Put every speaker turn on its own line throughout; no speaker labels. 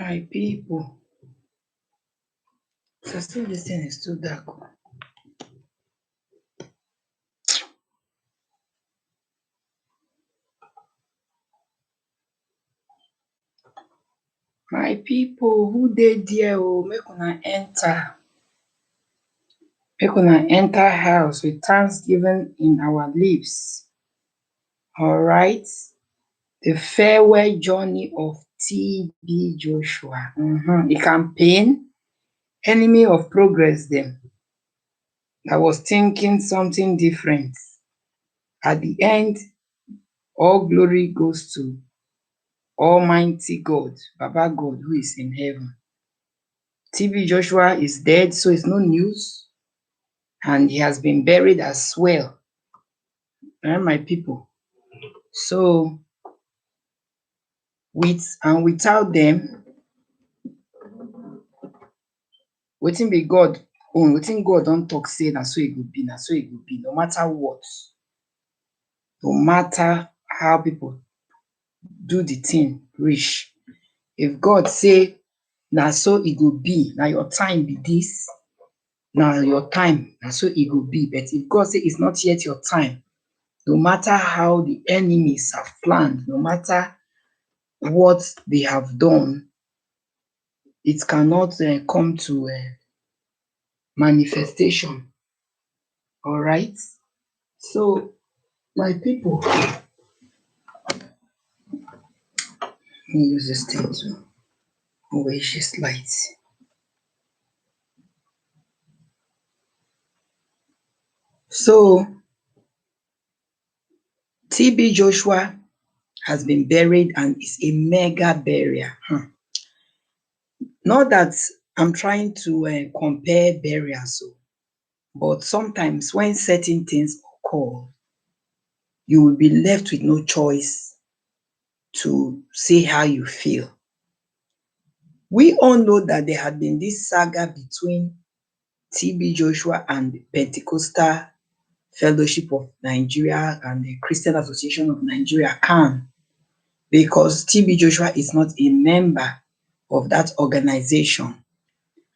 My people. So still this thing is too dark. My people, who dey there oh, make una enter. Make una enter house with thanksgiving in our lips. Alright? The farewell journey of TB Joshua. A campaign, enemy of progress them. I was thinking something different. At the end, all glory goes to Almighty God, Baba God, who is in heaven. TB Joshua is dead, so it's no news, and he has been buried as well. And my people. So, with and without them, wetin be God own, wetin God don talk say na so e go be, na so e go be, no matter what. No matter how people do the thing reach. If God say na so e go be, na your time be this, na your time, na so e go be. But if God say it's not yet your time, no matter how the enemies have planned, no matter what they have done, it cannot come to manifestation. All right? So, my people, let me use this thing to always just light. So, TB Joshua has been buried and is a mega burial. Not that I'm trying to compare burials, but sometimes when certain things occur, you will be left with no choice to say how you feel. We all know that there had been this saga between TB Joshua and the Pentecostal Fellowship of Nigeria and the Christian Association of Nigeria, CAN, because TB Joshua is not a member of that organization.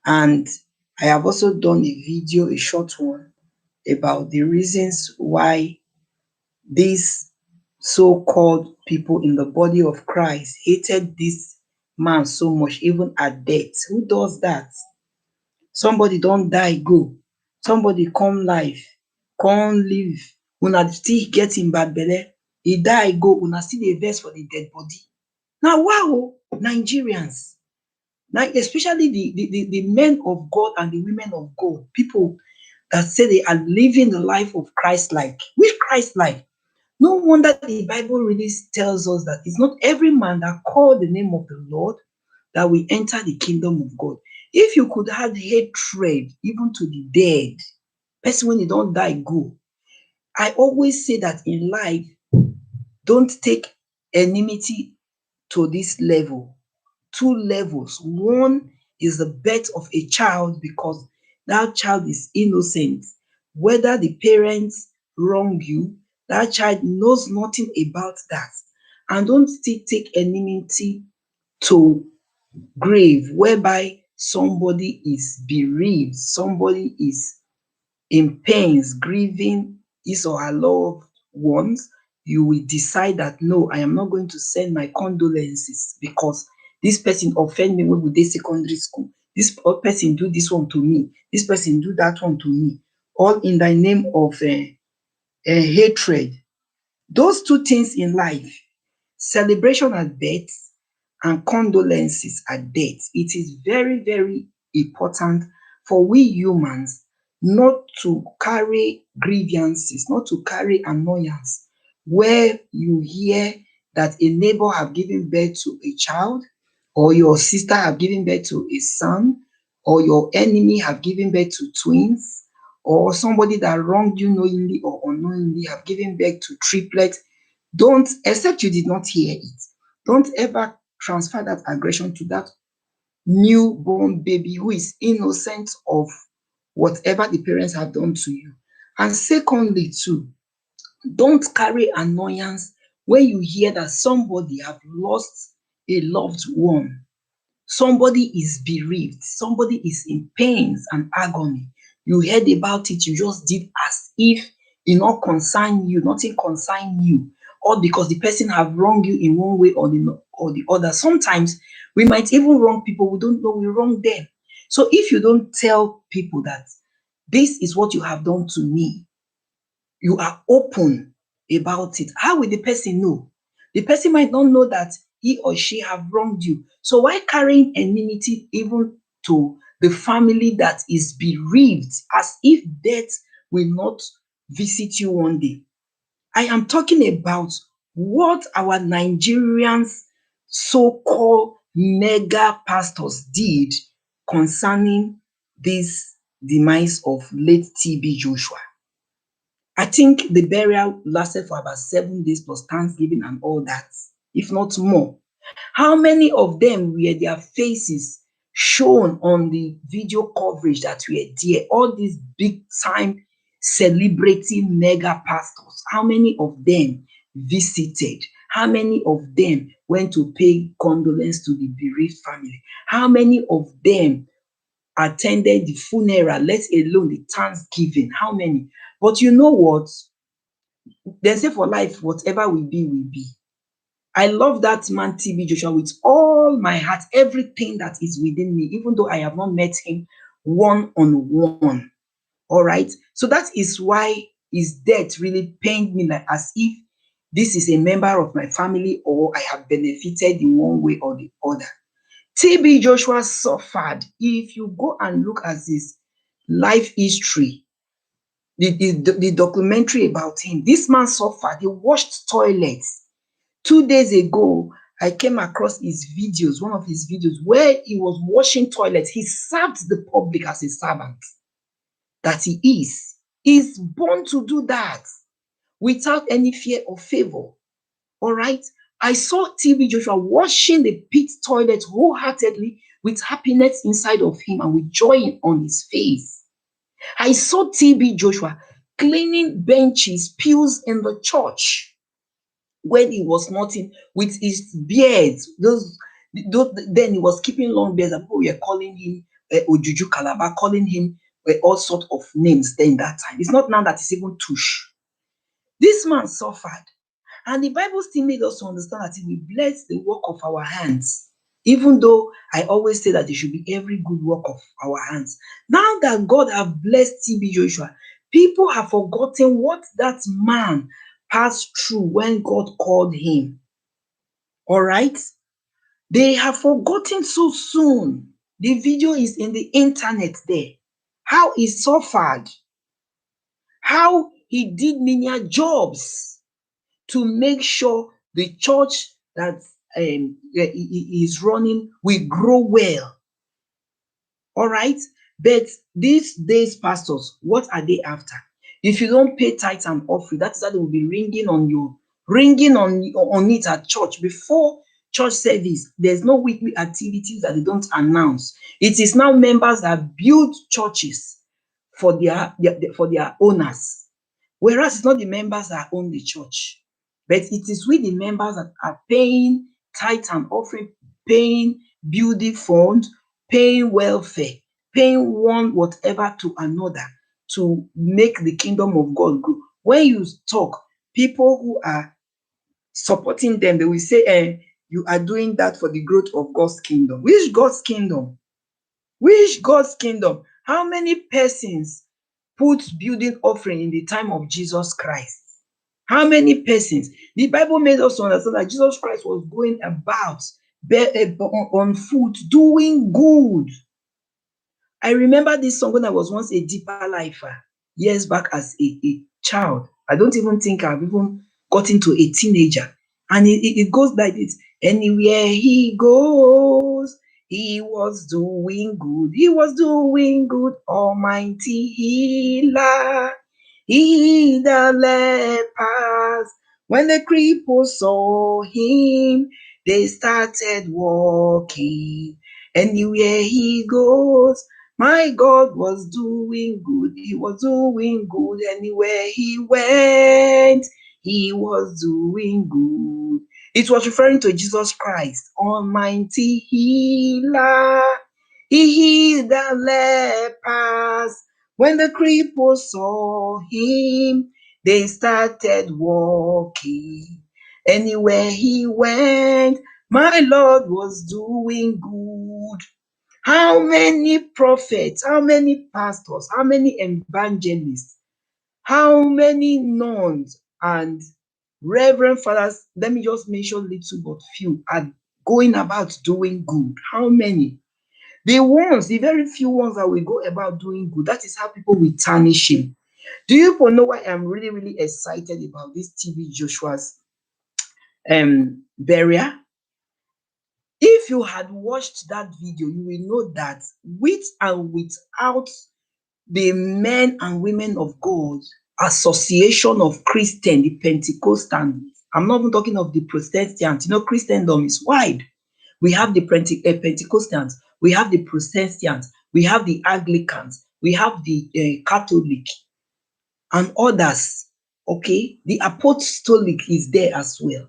And I have also done a video, a short one, about the reasons why these so-called people in the body of Christ hated this man so much, even at death. Who does that? Somebody don't die, go. Somebody come life, come live. Una still get him bad belle. He die, go. Una still dey vex for the dead body. Now, wow, Nigerians. Now, especially the men of God and the women of God, people that say they are living the life of Christ-like. Which Christ-like? No wonder the Bible really tells us that it's not every man that called the name of the Lord that will enter the kingdom of God. If you could have hatred even to the dead, person when you don't die, go. I always say that in life, don't take enmity to this level. 2 levels. One is the birth of a child because that child is innocent. Whether the parents wrong you, that child knows nothing about that. And don't still take enmity to grave whereby somebody is bereaved, somebody is in pains, grieving his or her loved ones. You will decide that no, I am not going to send my condolences because this person offend me when we dey secondary school. This person do this one to me. This person do that one to me. All in the name of hatred. Those 2 things in life, celebration at death and condolences at death, it is very, very important for we humans not to carry grievances, not to carry annoyance where you hear that a neighbor have given birth to a child, or your sister have given birth to a son, or your enemy have given birth to twins, or somebody that wronged you knowingly or unknowingly have given birth to triplets. Don't, except you did not hear it, don't ever transfer that aggression to that newborn baby who is innocent of whatever the parents have done to you. And secondly, too, don't carry annoyance when you hear that somebody have lost a loved one. Somebody is bereaved, somebody is in pains and agony. You heard about it, you just did as if it not concern you, nothing concern you, or because the person have wronged you in one way or the other. Sometimes we might even wrong people we don't know we wrong them. So if you don't tell people that this is what you have done to me, you are open about it, how will the person know? The person might not know that he or she have wronged you. So why carrying enmity even to the family that is bereaved, as if death will not visit you one day? I am talking about what our Nigerians so-called mega pastors did concerning this demise of late TB Joshua. I think the burial lasted for about 7 days plus Thanksgiving and all that, if not more. How many of them were their faces shown on the video coverage that were there? All these big time celebrity mega pastors, how many of them visited? How many of them went to pay condolence to the bereaved family? How many of them attended the funeral, let alone the Thanksgiving? How many? But you know what? They say for life, whatever will be, will be. I love that man, TB Joshua, with all my heart, everything that is within me, even though I have not met him one on one. All right. So that is why his death really pained me, like as if this is a member of my family or I have benefited in one way or the other. TB Joshua suffered. If you go and look at his life history, the documentary about him, this man suffered. He washed toilets. 2 days ago, I came across his videos, one of his videos, where he was washing toilets. He served the public as a servant that he is. He's born to do that without any fear or favor. All right. I saw TB Joshua washing the pit toilet wholeheartedly with happiness inside of him and with joy on his face. I saw TB Joshua cleaning benches, pews in the church when he was nothing with his beard. Then he was keeping long beards, and people were calling him Ojuju Calabar, calling him all sorts of names then that time. It's not now that it's even tush. This man suffered. And the Bible still made us to understand that he will bless the work of our hands. Even though I always say that it should be every good work of our hands. Now that God have blessed TB Joshua, people have forgotten what that man passed through when God called him. All right? They have forgotten so soon. The video is in the internet there. How he suffered. How he did menial jobs to make sure the church that he is running will grow well. All right. But these days, pastors, what are they after? If you don't pay tithes and offering, that is how they will be ringing on you, ringing on it at church before church service. There's no weekly activities that they don't announce. It is now members that build churches for their owners, whereas it's not the members that own the church, but it is we the members that are paying tithe and offering, paying building fund, paying welfare, paying one whatever to another to make the kingdom of God grow. When you talk, people who are supporting them, they will say, you are doing that for the growth of God's kingdom. Which God's kingdom? Which God's kingdom? How many persons put building offering in the time of Jesus Christ? How many persons? The Bible made us understand that Jesus Christ was going about on foot, doing good. I remember this song when I was once a deeper lifer, years back as a child. I don't even think I've even gotten to a teenager. And it goes like this. Anywhere he goes, he was doing good. He was doing good, almighty healer. He the lepers, when the cripples saw him, they started walking. Anywhere he goes, my God was doing good. He was doing good. Anywhere he went, he was doing good. It was referring to Jesus Christ, Almighty Healer. He healed the lepers. When the cripples saw him, they started walking. Anywhere he went, my Lord was doing good. How many prophets, how many pastors, how many evangelists, how many nuns and reverend fathers, let me just mention little but few, are going about doing good? How many? The very few ones that will go about doing good, that is how people will tarnish him. Do you people know why I'm really, really excited about this TB Joshua's burial? If you had watched that video, you will know that with and without the men and women of God, association of Christian, the Pentecostals, I'm not even talking of the Protestants. You know, Christendom is wide. We have the Pentecostals, we have the Protestants, we have the Anglicans, we have the Catholic, and others. Okay, the Apostolic is there as well.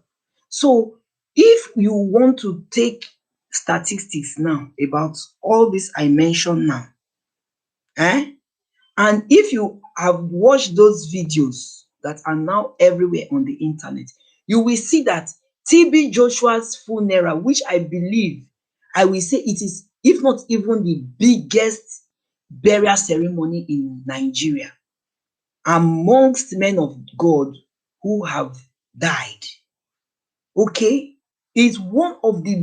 So, if you want to take statistics now about all this I mentioned now, eh? And if you have watched those videos that are now everywhere on the internet, you will see that TB Joshua's funeral, which I believe, I will say it is, if not even the biggest burial ceremony in Nigeria, amongst men of God who have died. Okay? It's one of the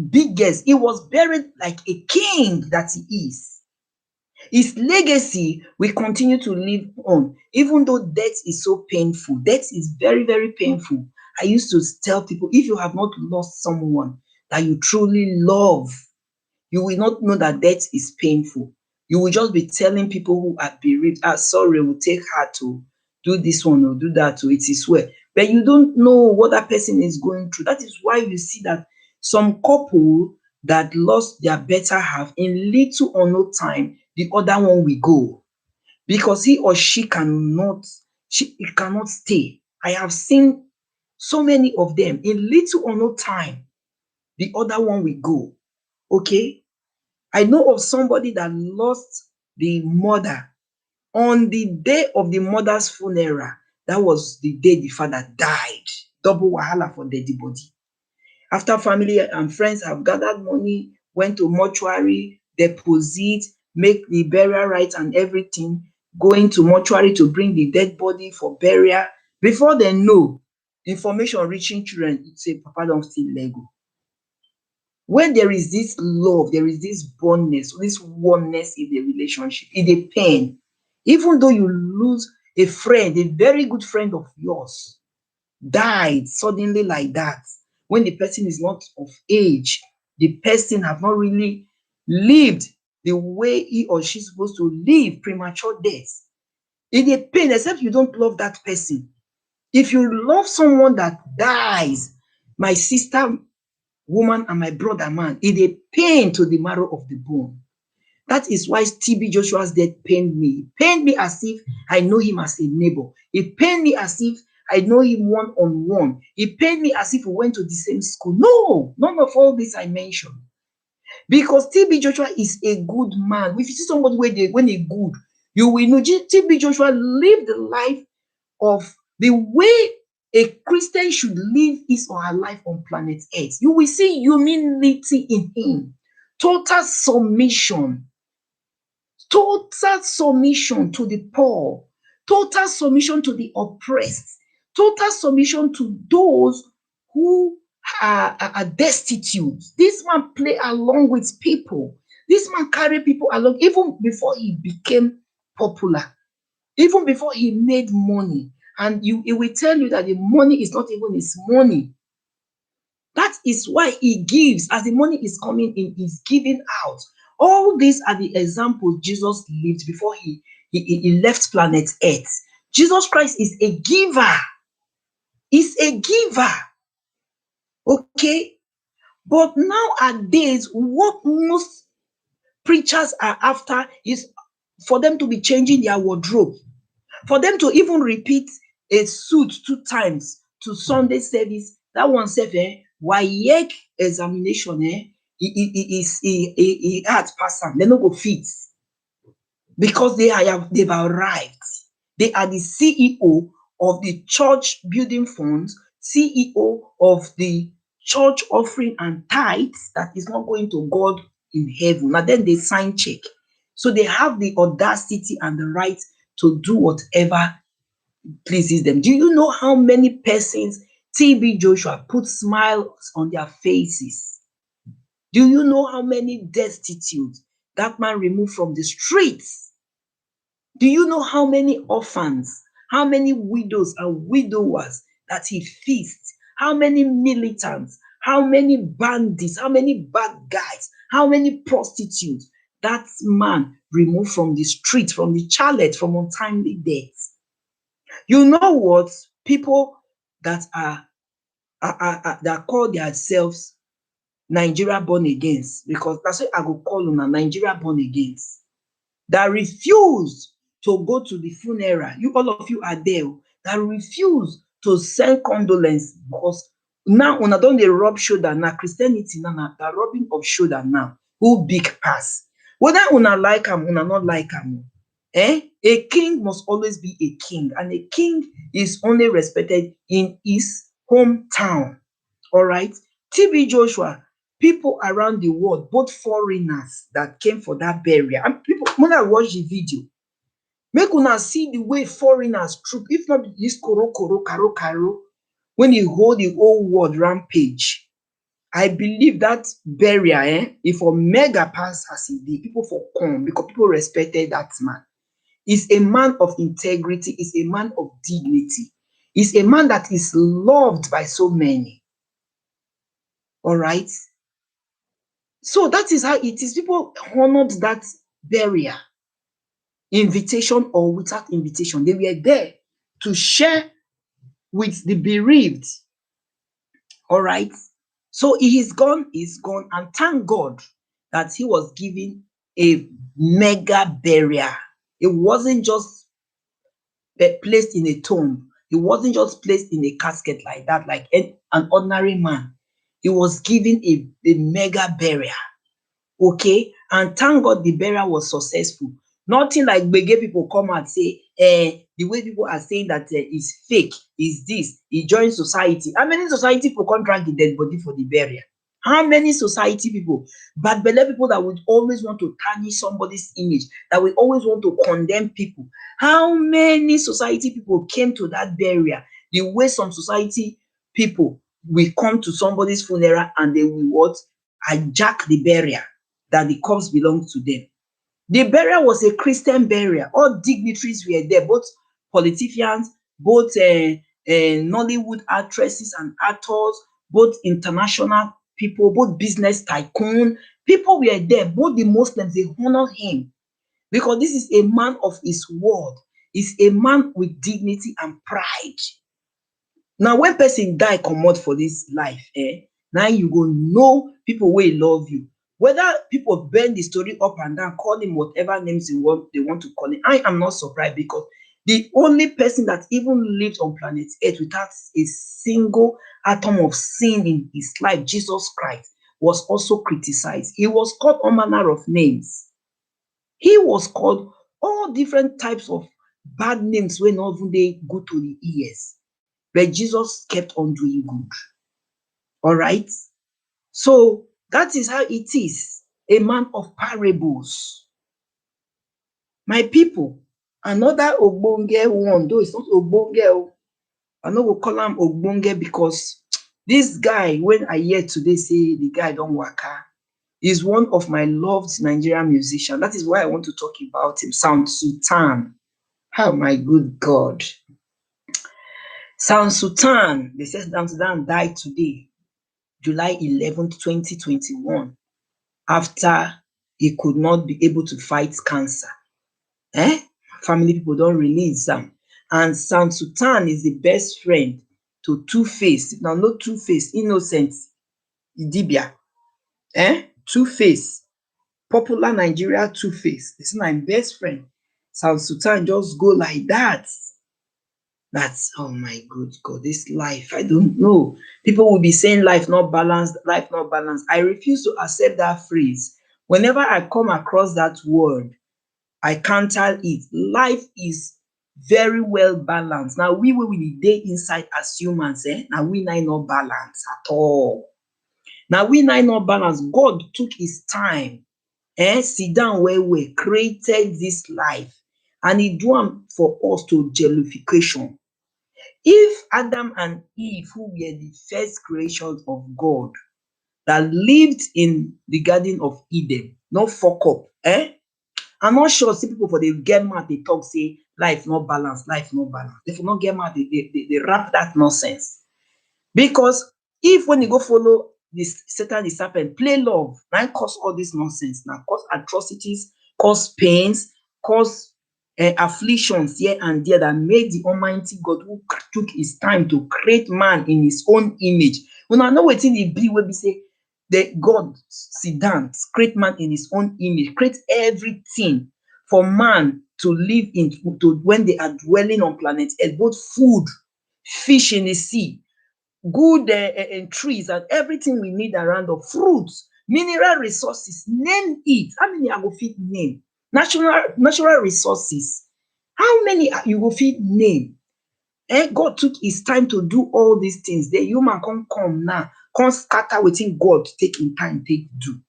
biggest. He was buried like a king that he is. His legacy will continue to live on, even though death is so painful. Death is very, very painful. I used to tell people, if you have not lost someone that you truly love, you will not know that death is painful. You will just be telling people who are bereaved, sorry, it will take her to do this one or do that, or it is well. But you don't know what that person is going through. That is why you see that some couple that lost their better half, in little or no time, the other one will go, because he or she cannot stay. I have seen so many of them, in little or no time, the other one will go. Okay? I know of somebody that lost the mother on the day of the mother's funeral. That was the day the father died. Double wahala for dead body. After family and friends have gathered money, went to mortuary, deposit, make the burial rites and everything, going to mortuary to bring the dead body for burial. Before they know, information reaching children, it say papa don still Lego. When there is this love, there is this bondness, this oneness in the relationship, in the pain. Even though you lose a friend, a very good friend of yours, died suddenly like that, when the person is not of age, the person have not really lived the way he or she is supposed to live, premature death. It is pain, except you don't love that person. If you love someone that dies, my sister woman and my brother man, it is pain to the marrow of the bone. That is why TB Joshua's death pained me. It pained me as if I know him as a neighbor. It pained me as if I know him one-on-one. It pained me as if we went to the same school. No, none of all this I mentioned. Because TB Joshua is a good man. If you see somebody when they good, you will know TB Joshua lived the life of the way a Christian should live his or her life on planet Earth. You will see humility in him, total submission to the poor, total submission to the oppressed, total submission to those who are destitute. This man play along with people. This man carry people along even before he became popular, even before he made money. And he will tell you that the money is not even his money. That is why he gives. As the money is coming in, he's giving out. All these are the examples Jesus lived before he left planet Earth. Jesus Christ is a giver. He's a giver. Okay? But nowadays, what most preachers are after is for them to be changing their wardrobe, for them to even repeat a suit 2 times to Sunday service That one self WAEC examination he had pass am, dem no go fit because they've arrived. They are the CEO of the church building funds, CEO of the church offering and tithes that is not going to God in heaven. Now then they sign check. So they have the audacity and the right to do whatever pleases them. Do you know how many persons TB Joshua put smiles on their faces? Do you know how many destitute that man removed from the streets? Do you know how many orphans, how many widows and widowers that he feasts? How many militants, how many bandits, how many bad guys, how many prostitutes that man removed from the street, from the chalet, from untimely deaths? You know what? People that that call themselves Nigeria born agains, because that's what I go call on a Nigeria born agains, that refuse to go to the funeral. You, all of you are there, that refuse to send condolence because now una don dey rub shoulder. Now Christianity now na the rubbing of shoulder now. Who big pass? Whether una like am, una not like am. A king must always be a king, and a king is only respected in his hometown. All right. TB Joshua, people around the world, both foreigners that came for that burial, and people, when I watch the video, make una see the way foreigners troop, if not this karo, when he hold the whole world rampage. I believe that burial, if for mega pass as he did, people for come because people respected that man. He's a man of integrity, is a man of dignity, is a man that is loved by so many. All right. So that is how it is. People honored that burial, invitation or without invitation. They were there to share with the bereaved. All right. So he is gone, and thank God that he was given a mega burial. It wasn't just placed in a tomb. He wasn't just placed in a casket like that, like an ordinary man. He was given a mega burial. Okay, and thank God the burial was successful. Nothing like gbege people come and say, the way people are saying that is fake, is this, he joined society. How many society people come drag the dead body for the burial? How many society people, bad belle people that would always want to tarnish somebody's image, that will always want to condemn people? How many society people came to that burial? The way some society people will come to somebody's funeral and they will what? Hijack the burial, that the corpse belongs to them. The burial was a Christian burial. All dignitaries were there, both politicians, both Nollywood actresses and actors, both international people, both business tycoon. People were there, both the Muslims, they honor him because this is a man of his word. He's a man with dignity and pride. Now, when person die comot for this life, now you go know people wey love you. Whether people bend the story up and down, call him whatever names they want to call him, I am not surprised because the only person that even lived on planet Earth without a single atom of sin in his life, Jesus Christ, was also criticized. He was called all manner of names. He was called all different types of bad names wey not even dey good to the ears. But Jesus kept on doing good. All right. So that is how it is. A man of parables. My people, another ogbonge one, though it's not ogbonge, I no go call am ogbonge because this guy, when I hear today say the guy don waka, is one of my loved Nigerian musicians. That is why I want to talk about him. Suldan. Oh my good God. Suldan, they said Suldan died today, July 11th, 2021, after he could not be able to fight cancer. Family people don't release him. And Suldan is the best friend to Two-Face. Now, not Two-Face, Innocent Idibia. Two-Face, popular Nigeria Two-Face. This is my best friend. Suldan just go like that. That's, oh my good God, this life, I don't know. People will be saying life not balanced, life not balanced. I refuse to accept that phrase. Whenever I come across that word, I counter it. Life is very well balanced. Now, we will be dey inside as humans, now we not balance at all. Now we not balance. God took his time, sit down well, created this life, and he do am for us to jellification. If Adam and Eve, who were the first creations of God, that lived in the Garden of Eden, no fuck up, I'm not sure see people for dey get mad dey talk say life not balance, life not balance. They for not get mad, they rap that nonsense. Because if when you go follow this Satan the serpent, play love, na im cause all this nonsense, na cause atrocities, cause pains, cause afflictions here and there, that made the Almighty God, who took his time to create man in his own image. Una know wetin e be wey be say the God sit down, create man in his own image, create everything for man to live in, to when they are dwelling on planet Earth, both food, fish in the sea, good trees, and everything we need around us, fruits, mineral resources, name it. How many I go fit name? Natural resources. How many you go fit name? God took his time to do all these things. The human come now, come scatter wetin God take him time take do.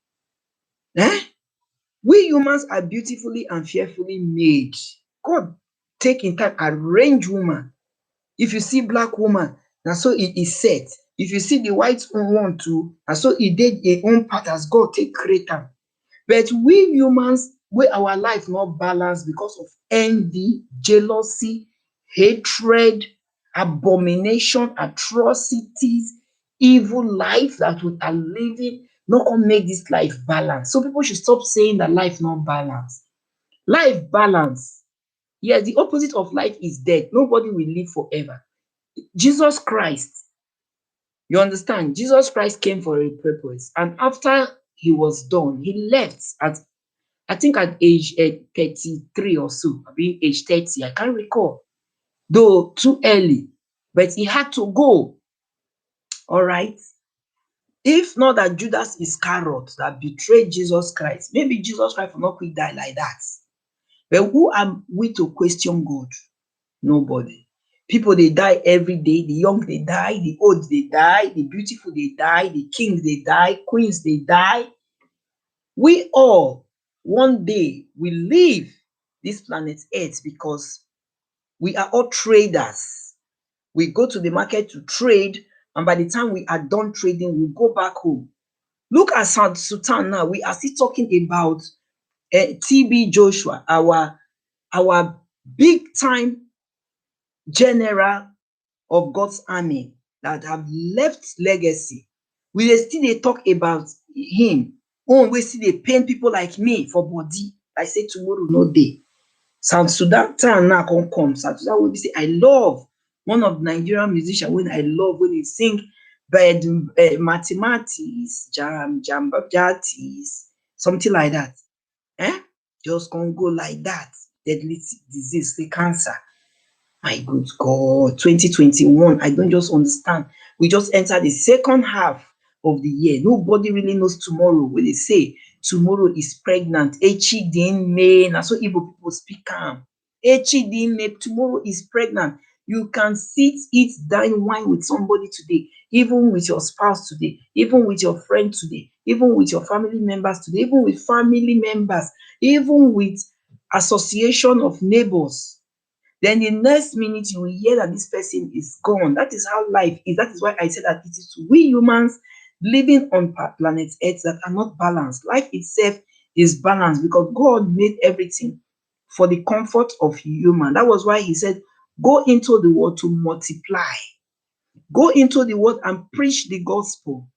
We humans are beautifully and fearfully made. God take him time arrange woman. If you see black woman, na so e is set. If you see the white one too, na so e dey im own part as God take create am. But we humans, wey our life not balance because of envy, jealousy, hatred, abomination, atrocities, evil life that we are living, no come make this life balance. So people should stop saying that life not balance. Life balance. Yes, the opposite of life is death. Nobody will live forever. Jesus Christ, you understand? Jesus Christ came for a purpose, and after he was done, he left at, I think at age 33 or so, maybe age 30, I can't recall, though too early, but he had to go. All right. If not that Judas Iscariot that betrayed Jesus Christ, maybe Jesus Christ will not quick die like that. But who are we to question God? Nobody. People they die every day. The young they die, the old they die, the beautiful they die, the kings they die, queens they die. We all one day will leave this planet Earth because we are all traders. We go to the market to trade, and by the time we are done trading, we go back home. Look at Sultan now. We are still talking about TB Joshua, our big time general of God's army that have left legacy. We dey still dey talk about him. Own wey still dey pain people like me for body. Like say tomorrow no dey. South Sudan time now come. South Sudan wey be say I love, one of Nigerian musician wey I love, when he sing but mathematics, jambajatis, something like that. Just come go like that. Deadly disease, say cancer. My good God, 2021, I don't just understand. We just enter the second half of the year. Nobody really knows tomorrow. When they say tomorrow is pregnant, Echi din May, na so Igbo people speak am. Echi din May, tomorrow is pregnant. You can sit, eat, dine, wine with somebody today, even with your spouse today, even with your friend today, even with your family members today, even with family members, even with association of neighbors. Then the next minute you will hear that this person is gone. That is how life is. That is why I said that it is we humans living on planet Earth that are not balanced. Life itself is balanced because God made everything for the comfort of human. That was why he said, go into the world to multiply. Go into the world and preach the gospel.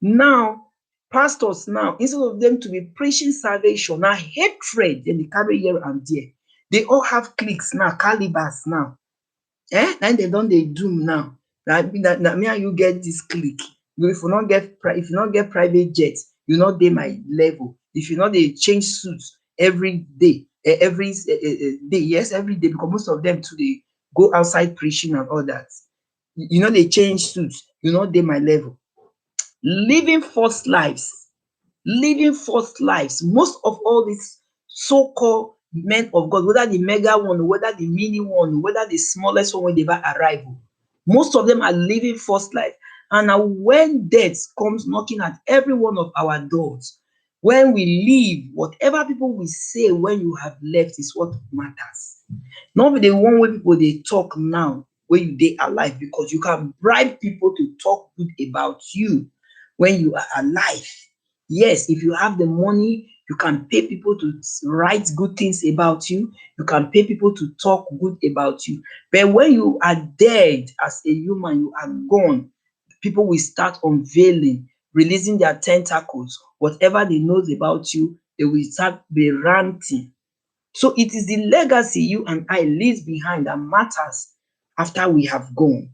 Now, pastors now, instead of them to be preaching salvation, now hatred, then they carry here and there. They all have cliques now, calibers now. And they don't they doom now. That me and you get this clique. If you not get private jets, you not dey my level. If you not they change suits every day, every day, yes, every day, because most of them today go outside preaching and all that. You know, they change suits, you know, dey my level. Living false lives, living false lives. Most of all these so-called men of God, whether the mega one, whether the mini one, whether the smallest one when they ever arrive, most of them are living false life. And now when death comes knocking at every one of our doors, when we leave, whatever people will say when you have left is what matters. Not be the one wey people dey talk now when you dey alive, because you can bribe people to talk good about you when you are alive. Yes, if you have the money, you can pay people to write good things about you. You can pay people to talk good about you. But when you are dead as a human, you are gone, people will start unveiling, releasing their tentacles. Whatever they know about you, they will start be ranting. So it is the legacy you and I leave behind that matters after we have gone.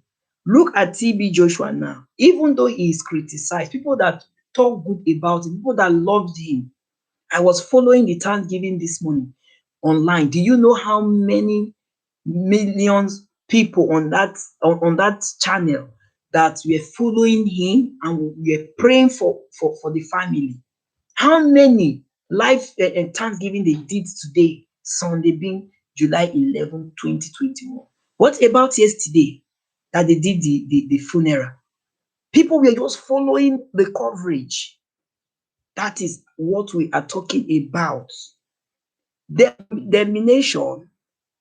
Look at TB Joshua now. Even though he is criticized, people that talk good about him, people that loved him. I was following the Thanksgiving this morning online. Do you know how many millions people on that channel that were following him and were praying for the family? How many live Thanksgiving they did today, Sunday being July 11, 2021? What about yesterday that they did the funeral? People were just following the coverage. That is what we are talking about.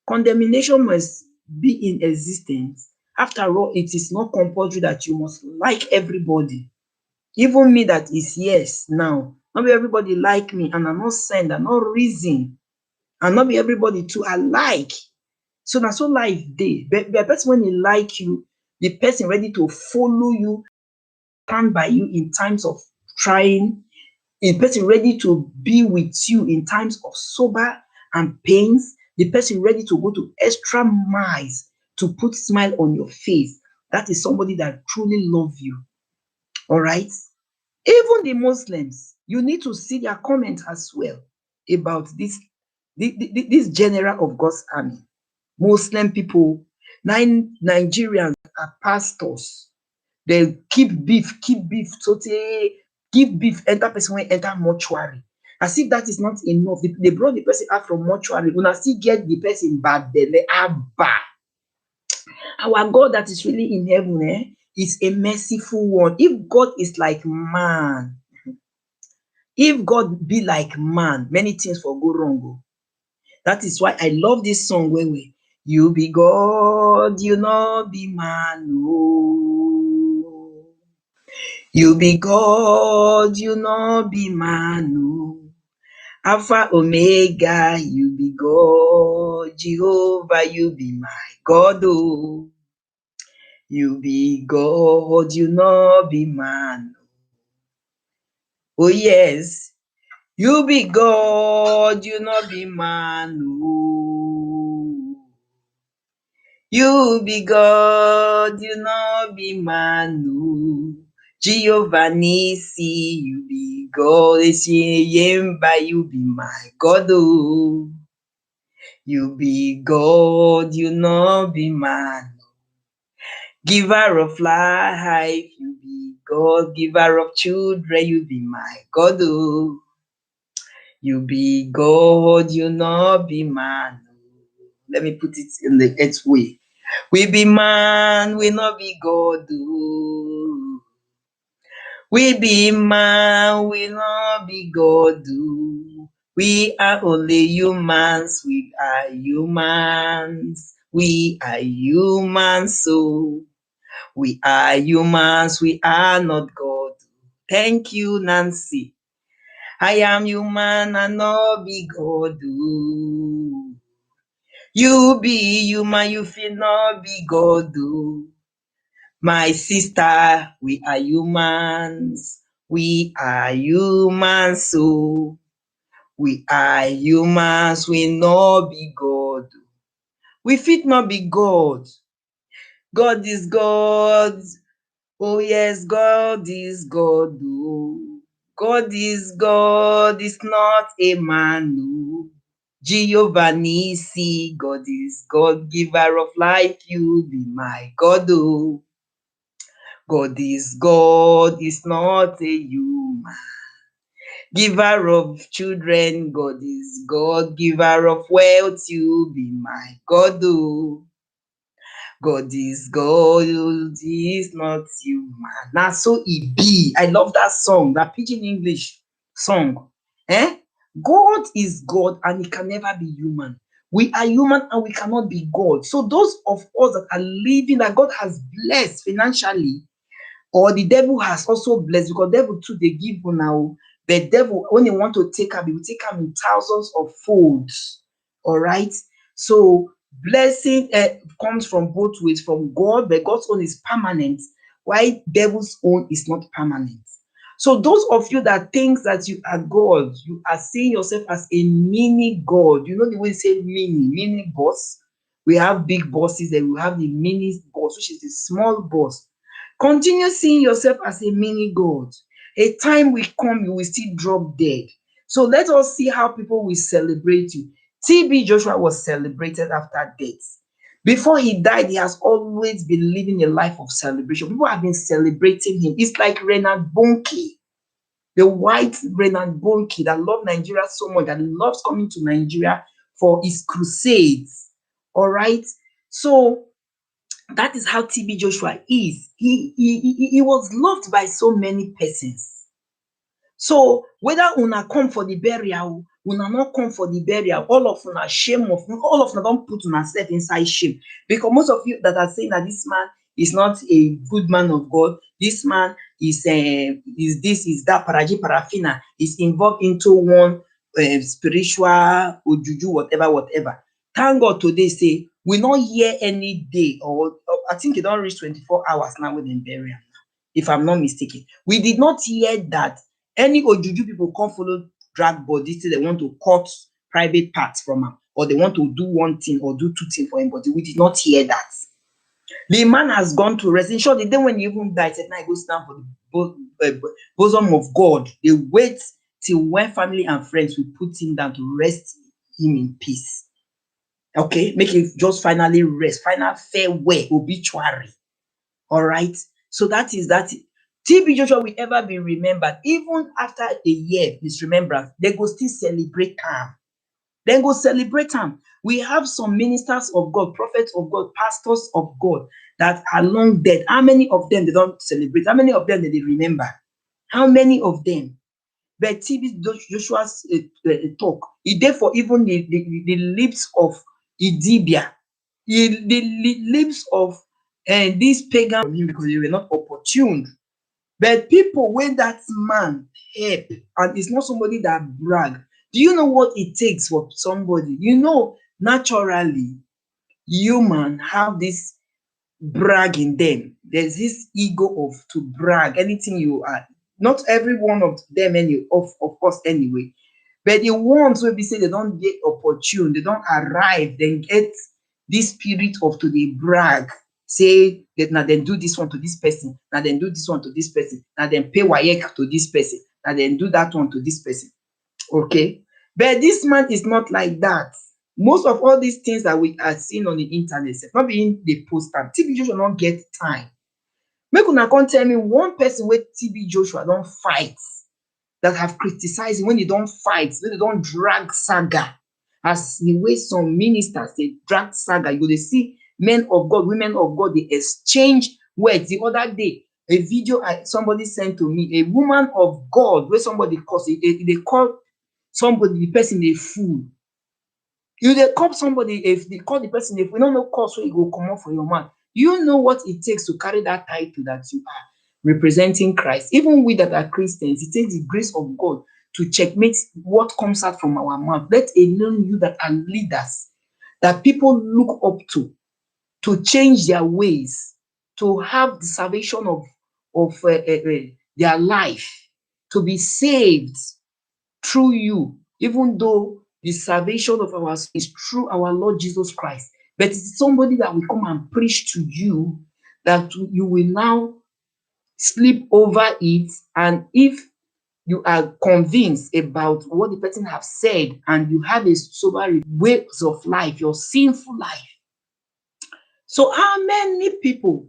Condemnation must be in existence. After all, it is not compulsory that you must like everybody. Even me that is yes now, not be everybody like me, and I'm not send, I'm not reason, and not be everybody too I like. So na so life dey. But the person when he like you, the person ready to follow you, stand by you in times of trying, a person ready to be with you in times of sober and pains, the person ready to go to extra miles to put smile on your face. That is somebody that truly love you. All right. Even the Muslims, you need to see their comments as well about this general of God's army. Muslim people, Nigerians are pastors. They keep beef, so they give beef, enter person when enter mortuary. As if that is not enough. They brought the person out from mortuary. Una still get the person bad belle. Abba. Our God that is really in heaven is a merciful one. If God is like man, if God be like man, many things will go wrong. That is why I love this song when you be God, you know be man. Oh. You be God, you know be man. Oh. Alpha Omega, you be God. Jehovah, you be my God. Oh. You be God, you know be man. Oh yes. You be God, you no be man. Oh. You be God, you no be man. Oh. Jehovah Nisi, you be God. Yemba, you be my God. Oh. You be God, you no be man. Giver of life, you be God. Giver of children, you be my God. Oh. You be God, you not be man. Let me put it in the eighth way. We be man, we not be God. Oh. We be man, we not be God. Oh. We are only humans, we are humans. We are humans, so we are humans, we are not God. Thank you, Nancy. I am human and not be God. Oh. You be human, you feel not be God. Oh. My sister, we are humans. We are humans, so we are humans, we not be God. We fit not be God. God is God. Oh yes, God is God. Oh. God is God, is not a man. Oh. Jehovah Nisi, God is God, giver of life, you be my God, oh. God is God, is not a human. Giver of children, God is God, giver of wealth, you be my God, oh. God is God, is not human. Na so e be. I love that song, that pidgin English song. God is God and he can never be human. We are human and we cannot be God. So those of us that are living, that God has blessed financially, or the devil has also blessed, because devil too they give you now. The devil, when they want to take am, he will take am in thousands of folds. All right. So blessing comes from both ways, from God, but God's own is permanent, while devil's own is not permanent. So those of you that think that you are God, you are seeing yourself as a mini God. You know the way they say mini boss. We have big bosses, and we have the mini boss, which is the small boss. Continue seeing yourself as a mini God. A time will come, you will still drop dead. So let us see how people will celebrate you. TB Joshua was celebrated after death. Before he died, he has always been living a life of celebration. People have been celebrating him. It's like Renard Bonke, the white Renard Bonke that loved Nigeria so much, that loves coming to Nigeria for his crusades. All right. So that is how TB Joshua is. He was loved by so many persons. So whether una come for the burial, una not come for the burial, all of una shame of all of una don't put una self inside shame. Because most of you that are saying that this man is not a good man of God, this man is this, is that, paraji parafina, is involved into one spiritual ojuju, whatever. Thank God today say we not hear any day, or I think it don't reach 24 hours now with them burial, if I'm not mistaken. We did not hear that any ojuju people come follow drag body say they want to cut private parts from am, or they want to do one thing or do two things for him body. We did not hear that. The man has gone to rest. In short, the day when he even died, said, now he go stand for the bosom of God. They wait till when family and friends will put him down to rest him in peace. Okay, make it just finally rest, final farewell, obituary. All right. So that is that. TB Joshua will ever be remembered. Even after a year, his remembrance, they go still celebrate am. Then go celebrate am. We have some ministers of God, prophets of God, pastors of God that are long dead. How many of them they don't celebrate? How many of them they remember? How many of them? But TB Joshua's talk, e dey for even the lips of Idibia, the lips of this pagan from him, because they were not opportune. But people wey that man help, and it's not somebody that brag. Do you know what it takes for somebody? You know, naturally, human have this brag in them. There's this ego of to brag. Anything you are, not every one of them, of course, anyway. But the ones wey be say they don't get opportune, they don't arrive, then get this spirit of to dey brag. Say that now then do this one to this person, now then do this one to this person, now then pay WAEC to this person, now then do that one to this person. Okay. But this man is not like that. Most of all these things that we are seeing on the internet, not being the post am, TB Joshua don't get time. Make una come tell me one person wey TB Joshua don't fight, that have criticized him, when they don't fight, when they don't drag saga, as the way some ministers they drag saga. You go dey see men of God, women of God, they exchange words. The other day, a video somebody sent to me, a woman of God, where somebody calls they call somebody, the person a fool. You dey call somebody, if they call the person a fool, you don't know cause wey you go comot for your mouth. You know what it takes to carry that title that you are representing Christ. Even we that are Christians, it takes the grace of God to checkmate what comes out from our mouth. Let alone you that are leaders, that people look up to change their ways, to have the salvation of their life, to be saved through you, even though the salvation of our soul is through our Lord Jesus Christ. But it's somebody that will come and preach to you, that you will now sleep over it. And if you are convinced about what the person have said, and you have a sober ways of life, your sinful life. So how many people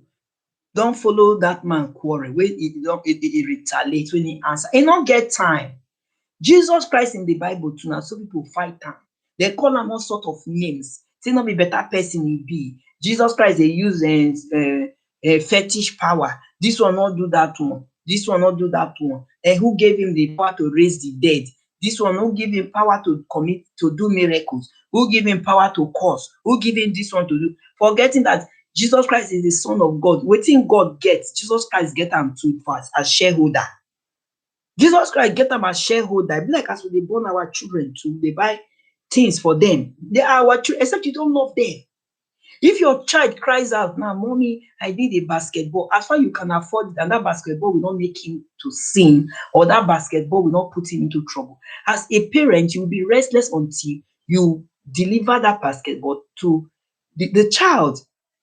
don't follow that man quarrel wey e retaliate when he answer? He no get time. Jesus Christ in the Bible too, na so people fight am. They call am all sort of names, say no be better person he be. Jesus Christ dey use fetish power. This one no do that one, this one no do that one. And who gave him the power to raise the dead? This one who give him power to do miracles? Who give him power to curse? Who give him this one to do? Forgetting that Jesus Christ is the Son of God. Wetin God get, Jesus Christ get am too fast as shareholder. Jesus Christ get am as shareholder. E be like as we dey born our children too, dey buy things for them. They are our children, except you don't love them. If your child cries out now, mommy, I need a basketball, as far you can afford it, and that basketball will not make him to sin, or that basketball will not put him into trouble. As a parent, you will be restless until you deliver that basketball to the child,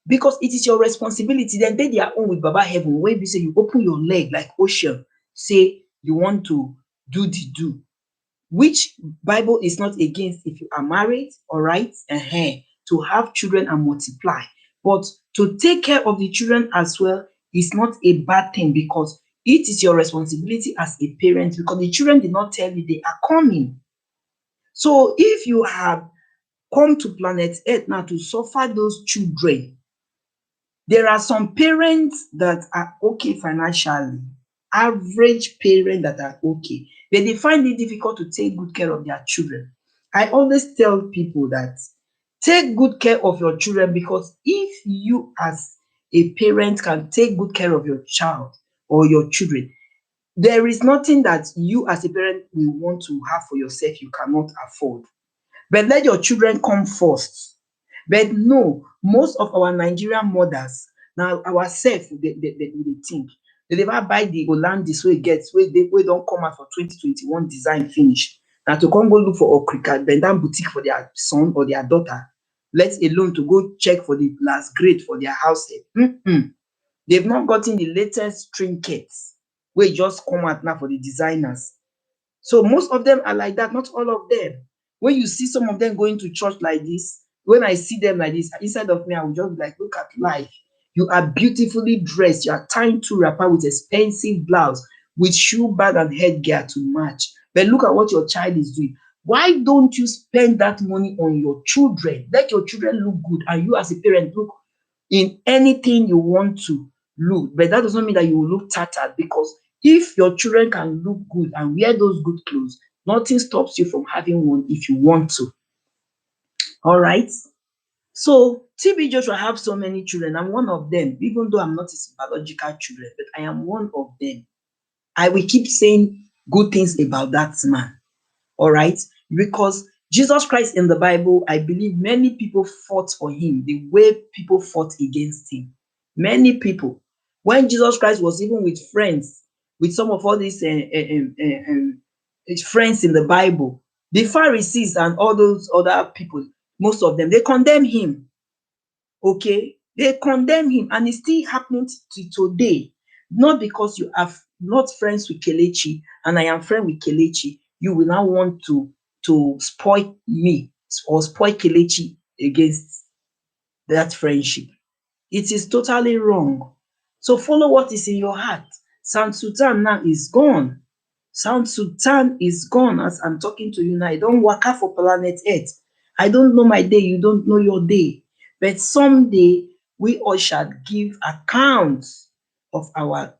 because it is your responsibility. Then they their own with Baba Heaven, when you say you open your leg like ocean, say you want to do the do, which Bible is not against if you are married, all right, to have children and multiply. But to take care of the children as well is not a bad thing, because it is your responsibility as a parent, because the children did not tell you they are coming. So if you have come to planet Earth now to suffer those children, there are some parents that are okay financially, average parents that are okay, but they find it difficult to take good care of their children. I always tell people that take good care of your children, because if you as a parent can take good care of your child or your children, there is nothing that you as a parent will want to have for yourself you cannot afford. But let your children come first. But no, most of our Nigerian mothers, now ourselves, they think. They never buy the Hollandis wey get, wey don come out for 2021 design finish. Now to come go look for Okrika, bend down boutique for their son or their daughter, let alone to go check for the last grade for their house help. They've not gotten the latest trinkets wey just come out now for the designers. So most of them are like that, not all of them. When you see some of them going to church like this, when I see them like this, inside of me, I will just be like, look at life. You are beautifully dressed. You are tying two wrapper with expensive blouse, with shoe bag and headgear to match. But look at what your child is doing. Why don't you spend that money on your children? Let your children look good, and you as a parent look in anything you want to look. But that does not mean that you will look tattered, because if your children can look good and wear those good clothes, nothing stops you from having one if you want to. All right. So TB Joshua have so many children. I'm one of them, even though I'm not his biological children, but I am one of them. I will keep saying good things about that man. All right, because Jesus Christ in the Bible, I believe many people fought for him the way people fought against him. Many people. When Jesus Christ was even with friends, with some of all these friends in the Bible, the Pharisees and all those other people, most of them, they condemn him. Okay, they condemn him, and it's still happening to today. Not because you are not friends with Kelechi and I am friend with Kelechi, you will now want to spoil me or spoil Kelechi against that friendship. It is totally wrong. So follow what is in your heart. Sound Sultan now is gone. Sound Sultan is gone as I'm talking to you now. I don't waka for planet Earth. I don't know my day, you don't know your day. But someday we all shall give accounts of our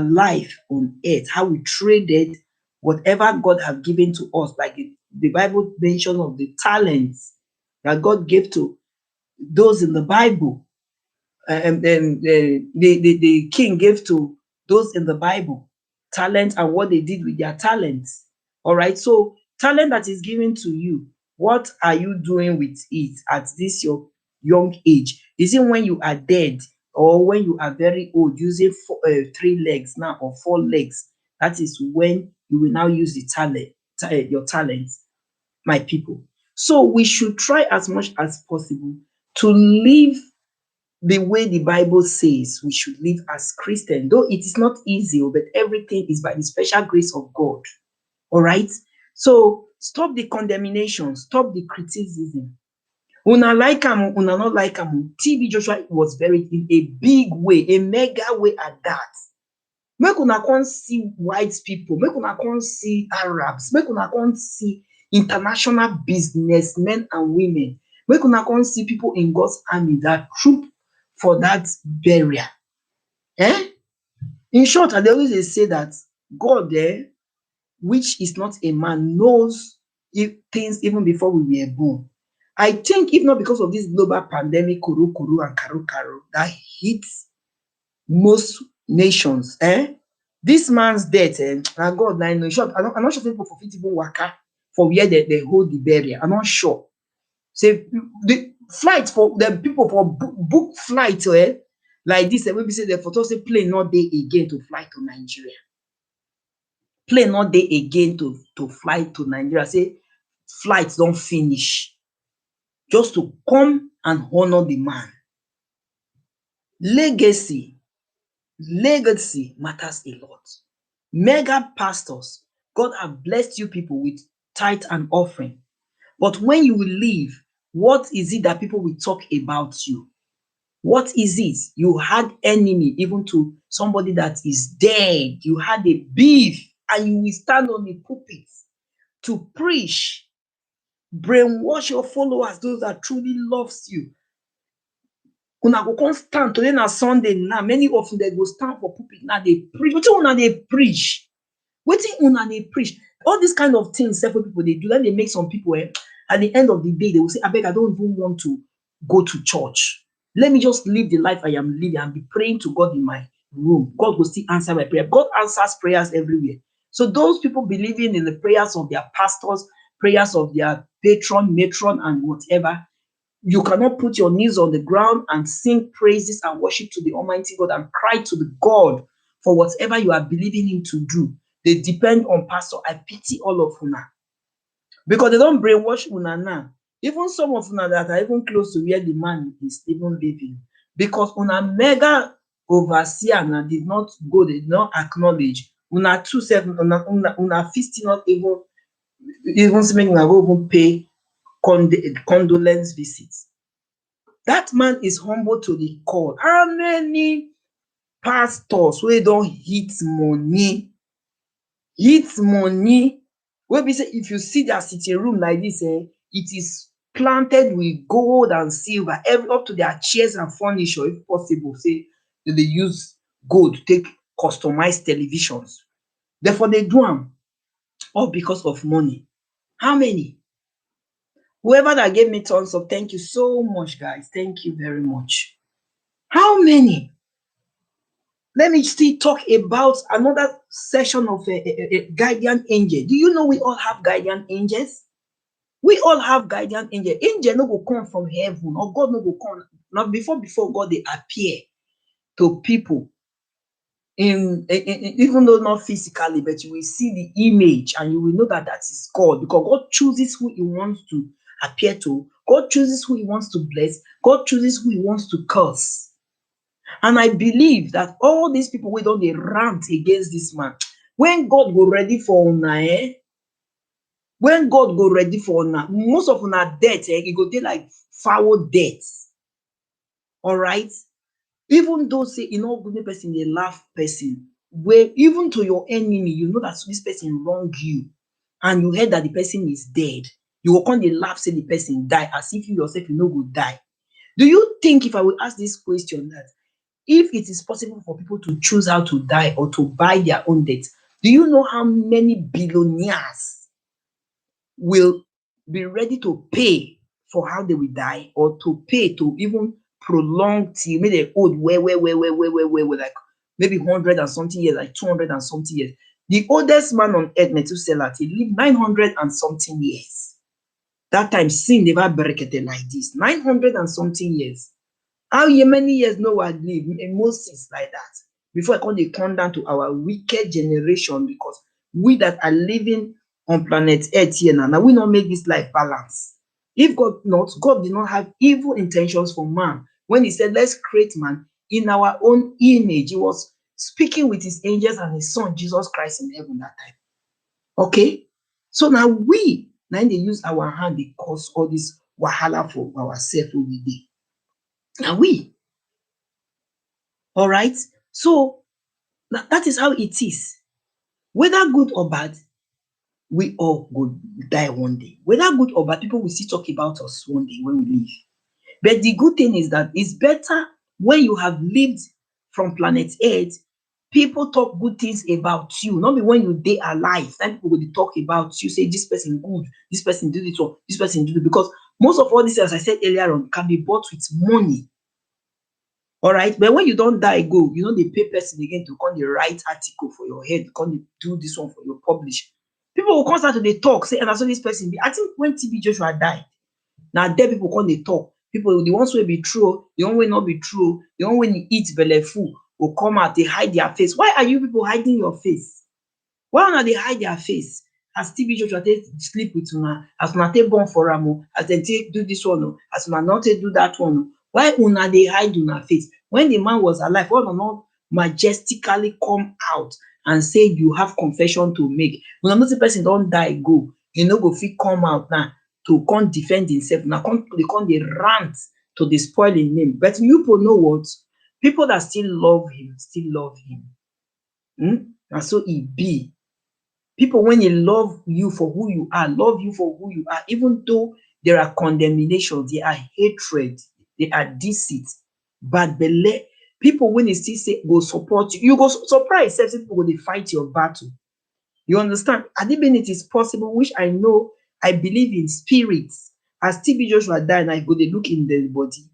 life on earth, how we traded whatever God have given to us, like the Bible mention of the talents that God gave to those in the Bible. And then the king gave to those in the Bible talent and what they did with their talents. All right. So talent that is given to you, what are you doing with it at this your young age? Is it when you are dead, or when you are very old, using three legs now or four legs? That is when you will now use the talent, your talents, my people. So we should try as much as possible to live the way the Bible says we should live as Christians. Though it is not easy, but everything is by the special grace of God. All right? So stop the condemnation, stop the criticism. Una like am, una not like am. TB Joshua was buried in a big way, a mega way at that. Make una come see white people, make una come see Arabs, make una come see international businessmen and women, make una come see people in God's army that troop for that burial. Eh? In short, I dey always dey say that God which is not a man, knows things even before we were born. I think if not because of this global pandemic, kuru kuru and karu karu, that hits most nations, this man's death, na God na know. In short, I'm not sure say people for fit even waka for where they hold the burial. I'm not sure. Say the flight for the people for book flight like this, wey be say dem for talk say plane no dey again to fly to Nigeria. Plane no dey again to fly to Nigeria. Say flight don finish just to come and honor the man. Legacy matters a lot. Mega pastors, God have blessed you people with tithe and offering. But when you will leave, what is it that people will talk about you? What is it? You had enemy even to somebody that is dead. You had a beef and you will stand on the pulpit to preach, brainwash your followers, those that truly loves you. Una go come stand today na Sunday now. Many of them they go stand for pulpit now. They preach. Wetin una dey preach? Wetin una dey preach? All these kind of things several people they do. Then they make some people at the end of the day they will say, "Abeg, I don't even want to go to church. Let me just live the life I am living and be praying to God in my room. God will still answer my prayer." God answers prayers everywhere. So those people believing in the prayers of their pastors, prayers of their patron, matron, and whatever, you cannot put your knees on the ground and sing praises and worship to the Almighty God and cry to the God for whatever you are believing Him to do. They depend on pastor. I pity all of una because they don't brainwash una now. Even some of una that are even close to where the man is even living, because una mega overseer na did not go, they did not acknowledge. Una too self, una fit still not even say make una go even pay condolence visits. That man is humble to the core. How many pastors wey don hit money wey be say if you see their sitting room like this, it is planted with gold and silver, up to their chairs and furniture, if possible, say they dey use gold take customize televisions. Therefore, they do am all because of money. How many? Whoever that gave me thumbs up, thank you so much, guys. Thank you very much. How many? Let me still talk about another session of a guardian angel. Do you know we all have guardian angels? We all have guardian angel. Angel no go come from heaven, or God no go come. Not before God they appear to people even though not physically, but you will see the image and you will know that that is God, because God chooses who He wants to appear to. God chooses who He wants to bless. God chooses who He wants to curse. And I believe that all these people wey don dey rant against this man, when God go ready for una, when God go ready for una, most of una death, e go dey like foul death. All right? Even though say e no good make person dey laugh person, where even to your enemy, you know that this person wrong you, and you heard that the person is dead, you go come dey laugh say the person die, as if you yourself you no go die. Do you think, if I will ask this question, that if it is possible for people to choose how to die or to buy their own death, do you know how many billionaires will be ready to pay for how they will die, or to pay to even prolong till maybe they old where, like maybe 100 and something years, like 200 and something years? The oldest man on earth, Methuselah, he lived 900 and something years. That time sin never breaked like this. 900 and something years. How many years Noah live? Moses like that. Before I come down to our wicked generation, because we that are living on planet Earth here now we not make this life balance. If God did not have evil intentions for man, When he said, let's create man in our own image. He was speaking with his angels and his son, Jesus Christ, in heaven that time. Okay? So now they use our hand, they cause all this wahala for ourselves every day. Now all right? So that is how it is. Whether good or bad, we all go die one day. Whether good or bad, people will still talk about us one day when we leave. But the good thing is that it's better when you have lived from planet Earth, people talk good things about you, not be when you dey alive. Then people will talk about you, say this person good, this person do this one, this person do this. Because most of all this, as I said earlier on, can be bought with money. All right, but when you don't die go, you know dey pay person again to come dey write article for your head, come dey do this one for your publish. People will come start to dey talk, say, and na so this person be. I think when TB Joshua died, na there people come dey talk. People, the ones wey be true, the one wey not be true, the one wey eat belle full go come out, dey hide their face. Why are you people hiding your face? Why una dey hide their face? As TB Joshua take sleep with una, as una take born for am o, as dem take do this one o, as una no take do that one o. Why una dey hide una face? When the man was alive, why una no majestically come out and say you have confession to make? Una know say person don die go, e no go fit come out now to come defend himself. Una come dey rant to dey spoil him name. But you people know what? People that still love him still love him. Na so e be. People, when they love you for who you are, love you for who you are, even though there are condemnations, there are hatred, there are deceit, bad belle. People, when they still say go support you, you go surprise sef say people go dey fight your battle. You understand? Had it been it is possible, which I know, I believe in spirits. As TB Joshua died, and I go dey look in the body,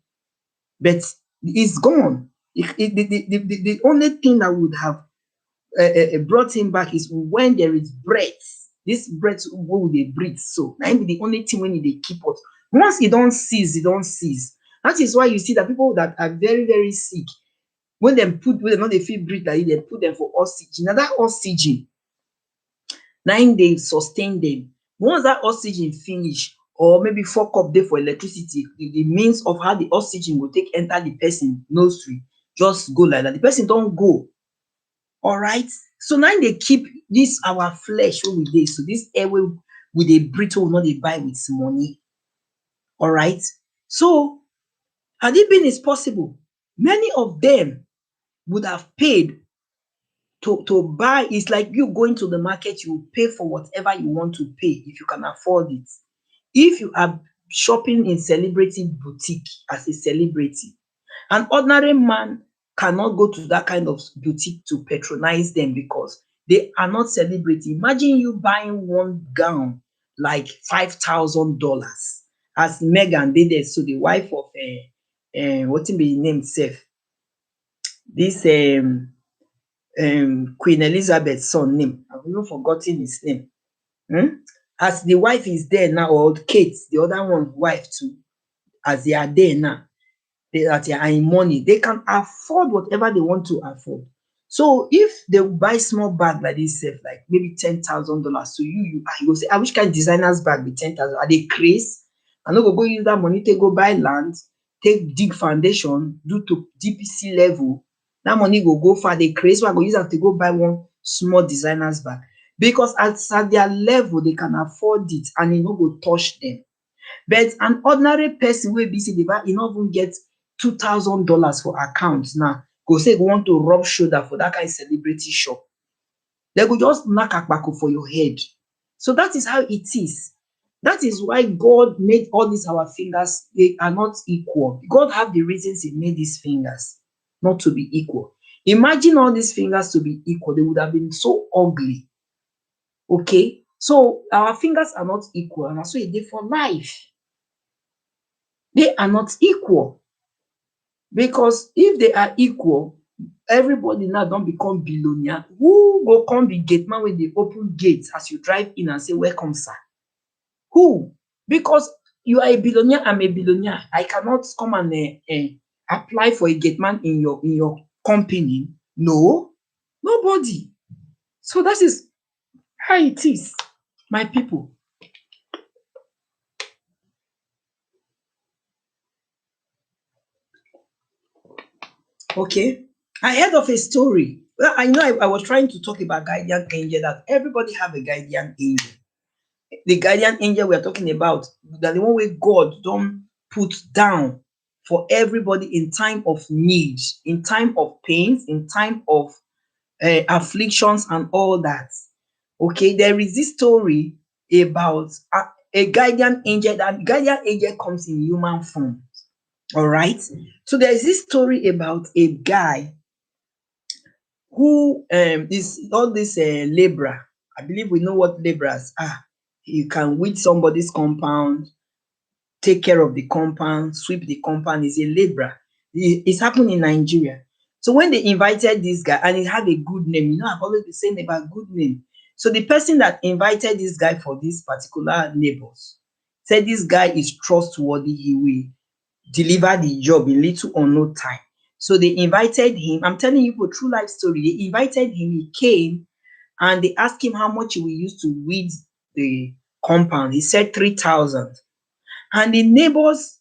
but it's gone. The only thing that would have brought him back is when there is breath. This breath wey we dey breathe, so na be the only thing wey dey keep us. Once e don cease, e don cease. That is why you see that people that are very, very sick, when dem no dey fit breathe like this, dem put dem for oxygen. Na that oxygen na im dey sustain dem. Once that oxygen finish, or maybe fuck up dey for electricity, the means of how the oxygen go take enter the person nostril just go like that, the person don go. All right, so now they keep this our flesh wey we dey, so this air wey we dey breathe, wey we no dey buy with money. All right, so had it been is possible, many of them would have paid to buy. It's like you going to the market, you pay for whatever you want to pay if you can afford it. If you are shopping in celebrity boutique as a celebrity, an ordinary man cannot go to that kind of boutique to patronize them because they are not celebrity. Imagine you buying one gown like $5,000, as Megan did it. So the wife of what be name sef? This Queen Elizabeth's son name. I've even forgotten his name. As the wife is there now, or Kate, the other one wife too, as they are there now, that they are in money, they can afford whatever they want to afford. So if they buy small bag like this, like maybe $10,000, so you go say, which kind of designer's bag with 10,000? Are they crazy? I no go use that money to go buy land, take dig foundation, do to DPC level. That money go far. They crazy, so I go use that to go buy one small designer's bag, because at their level they can afford it and it no go touch them. But an ordinary person wey be say dey buy, e no even get $2,000 for account now, go say go want to rub shoulder for that kind of celebrity shop. They go just knack akpako for your head. So that is how it is. That is why God made all these our fingers. They are not equal. God have the reasons He made these fingers not to be equal. Imagine all these fingers to be equal, they would have been so ugly. Okay, so our fingers are not equal, and so e dey for life. They are not equal, because if they are equal, everybody now don become billionaire. Who go come be gate man wey dey open gates as you drive in and say welcome sir? Who? Because you are a billionaire, I'm a billionaire. I cannot come and apply for a gate man in your company. No, nobody. So that is how it is, my people. Okay. I heard of a story. Well, I know I was trying to talk about guardian angel, that everybody have a guardian angel. The guardian angel we are talking about, that the one way God don't put down for everybody in time of need, in time of pains, in time of afflictions and all that. Okay, there is this story about a guardian angel. That guardian angel comes in human form. All right. So there is this story about a guy who is all this laborer. I believe we know what laborers are. You can weed somebody's compound, take care of the compound, sweep the compound. Is a laborer. It's happened in Nigeria. So when they invited this guy, and he had a good name, I've always been saying about good name. So the person that invited this guy for this particular neighbors said this guy is trustworthy. He will deliver the job in little or no time. So they invited him. I'm telling you a true life story. They invited him. He came and they asked him how much he will use to weed the compound. He said 3,000. And the neighbors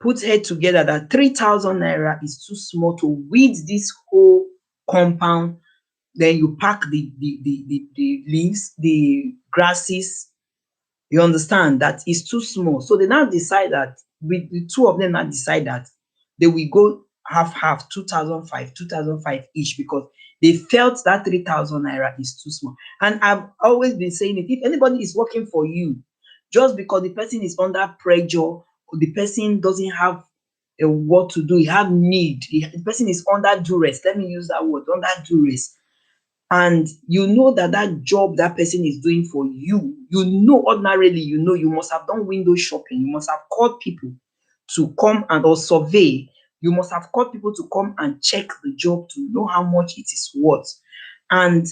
put head together that 3,000 naira is too small to weed this whole compound. Then you pack the leaves, the grasses, you understand that is too small. So they now decide that with the two of them now decide that they will go half 2,005 each, because they felt that 3,000 naira is too small. And I've always been saying it, if anybody is working for you, just because the person is under pressure, or the person doesn't have a what to do, he have need, the person is under duress, let me use that word, under duress, and you know that that job that person is doing for you, ordinarily, you must have done window shopping, you must have called people to come and or survey, you must have called people to come and check the job to know how much it is worth. And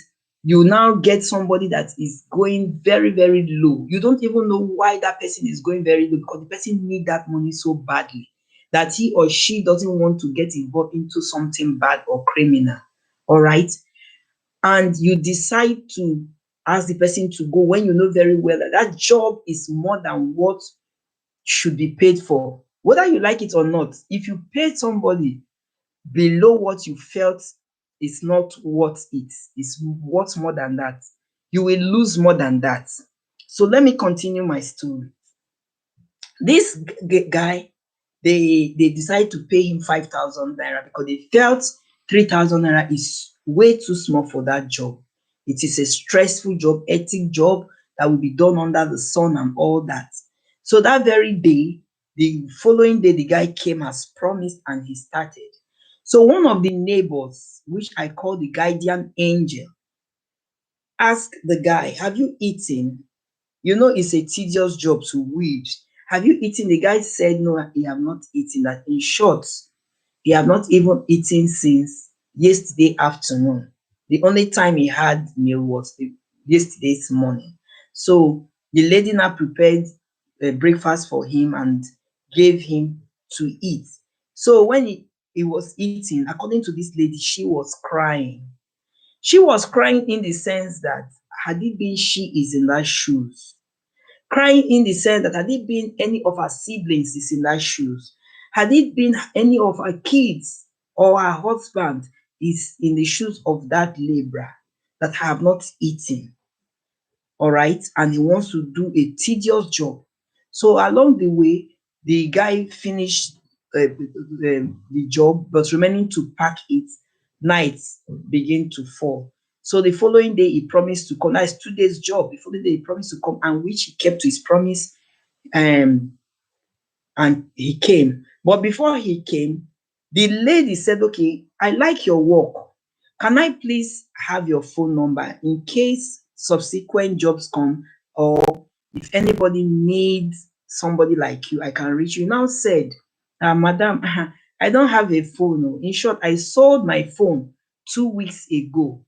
you now get somebody that is going very, very low. You don't even know why that person is going very low, because the person need that money so badly that he or she doesn't want to get involved into something bad or criminal. All right. And you decide to ask the person to go when you know very well that that job is more than what should be paid for. Whether you like it or not, if you pay somebody below what you felt is not worth it, it's worth more than that, you will lose more than that. So let me continue my story. This guy, they decided to pay him 5,000 naira because they felt 3,000 naira is way too small for that job. It is a stressful job, hectic job that will be done under the sun and all that. So that very day, the following day, the guy came as promised and he started. So one of the neighbors, which I call the guardian angel, asked the guy, have you eaten? It's a tedious job to weed. Have you eaten? The guy said, no, he have not eaten. That in short, he have not even eaten since yesterday afternoon. The only time he had meal was yesterday's morning. So the lady now prepared a breakfast for him and gave him to eat. So when he was eating, according to this lady, she was crying. She was crying in the sense that had it been she is in that shoes, crying in the sense that had it been any of her siblings is in that shoes, had it been any of her kids or her husband is in the shoes of that laborer that have not eaten, all right, and he wants to do a tedious job. So along the way, the guy finished the job, but remaining to pack it, night begin to fall. So the following day, he promised to come. That's 2 days job. The following day, he promised to come, and which he kept to his promise. Um, and he came. But before he came, the lady said, okay, I like your work. Can I please have your phone number in case subsequent jobs come, or if anybody needs somebody like you, I can reach you. Now said, Madam, I don't have a phone. Oh. In short, I sold my phone 2 weeks ago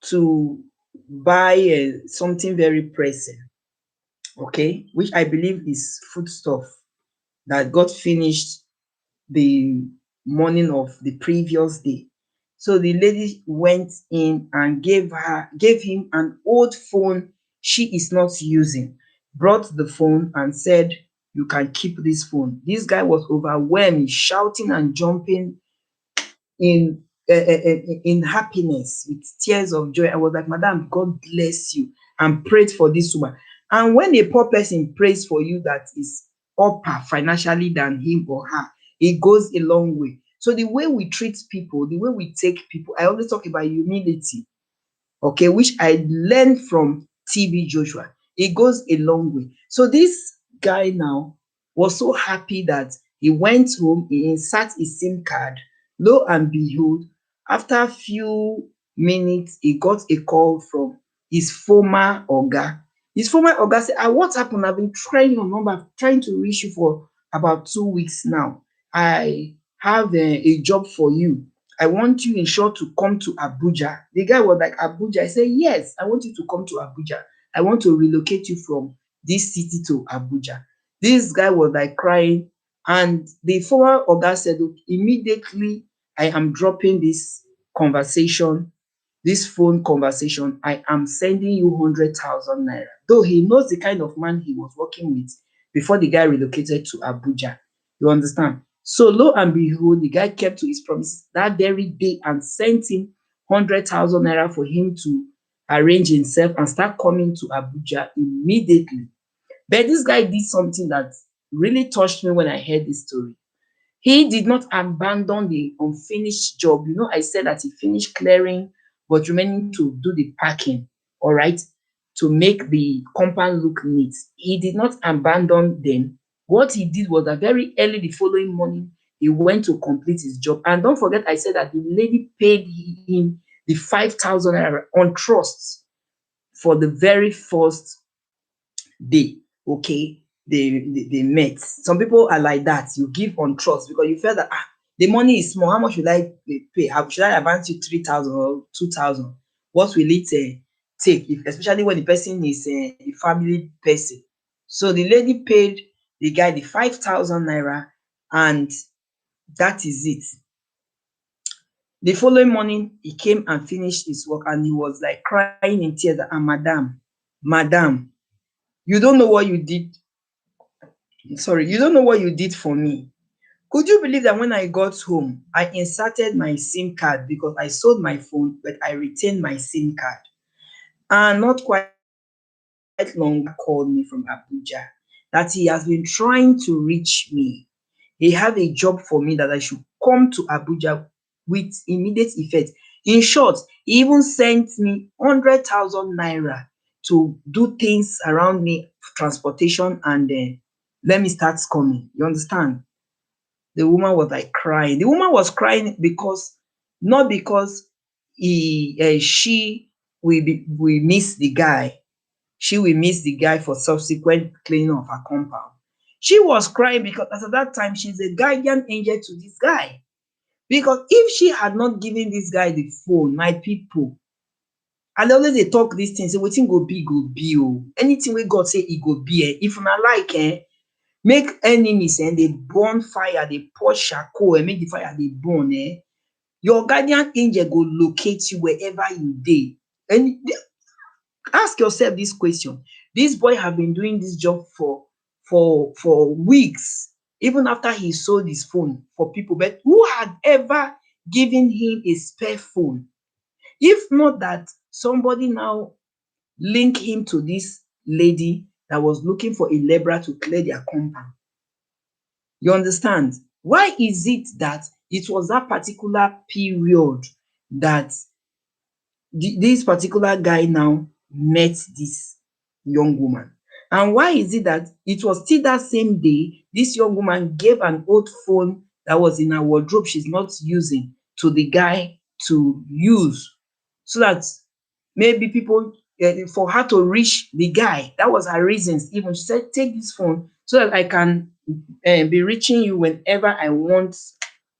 to buy something very pressing, okay, which I believe is foodstuff that got finished the morning of the previous day. So the lady went in and gave him an old phone she is not using, brought the phone and said, you can keep this phone. This guy was overwhelmed, shouting and jumping. in in happiness with tears of joy. I was like, Madam, God bless you, and prayed for this woman. And when a poor person prays for you that is upper financially than him or her, it goes a long way. So the way we treat people, the way we take people, I always talk about humility, okay, which I learned from TB Joshua. It goes a long way. So this guy now was so happy that he went home, he insert his SIM card. Lo and behold, after a few minutes, he got a call from his former oga. His former oga said, ah, what happened? I've been trying your number, trying to reach you for about 2 weeks now. I have a job for you. I want you in short to come to Abuja. The guy was like, Abuja? I said, yes, I want you to come to Abuja. I want to relocate you from this city to Abuja. This guy was like crying. And the former oga said, "Look, immediately I am dropping this conversation, this phone conversation. I am sending you 100,000 naira. Though he knows the kind of man he was working with before the guy relocated to Abuja. You understand? So lo and behold, the guy kept to his promises that very day and sent him 100,000 naira for him to arrange himself and start coming to Abuja immediately. But this guy did something that really touched me when I heard this story. He did not abandon the unfinished job. You know, I said that he finished clearing, but remaining to do the packing, all right, to make the compound look neat. He did not abandon them. What he did was that very early the following morning, he went to complete his job. And don't forget, I said that the lady paid him the 5,000 naira on trust for the very first day, okay, they met. Some people are like that. You give on trust because you felt that the money is small. How much should I pay? How should I advance you 3,000 or 2,000? What will it take? If, especially when the person is a family person. So the lady paid the guy the 5,000 naira, and that is it. The following morning, he came and finished his work, and he was like crying in tears. And madam, you don't know what you did. Sorry, you don't know what you did for me. Could you believe that when I got home, I inserted my SIM card because I sold my phone, but I retained my SIM card. And not quite long, called me from Abuja that he has been trying to reach me. He have a job for me that I should come to Abuja with immediate effect. In short, he even sent me 100,000 naira to do things around me, transportation, and let me start coming. You understand? The woman was like crying. The woman was crying because not because she will miss the guy. She will miss the guy for subsequent cleaning of her compound. She was crying because at that time she's a guardian angel to this guy. Because if she had not given this guy the phone, my people, and always they talk these things, say wetin go be oh. Anything wey God say e go be if una like make enemies dey burn fire, dey pour charcoal make the fire dey burn your guardian angel go locate you wherever you dey. And ask yourself this question. This boy have been doing this job for weeks, even after he sold his phone for people. But who had ever given him a spare phone? If not that somebody now link him to this lady that was looking for a labourer to clear their compound. You understand? Why is it that it was that particular period that this particular guy now met this young woman? And why is it that it was still that same day this young woman gave an old phone that was in her wardrobe she's not using to the guy to use, so that maybe people for her to reach the guy? That was her reasons. Even she said, take this phone so that I can be reaching you whenever I want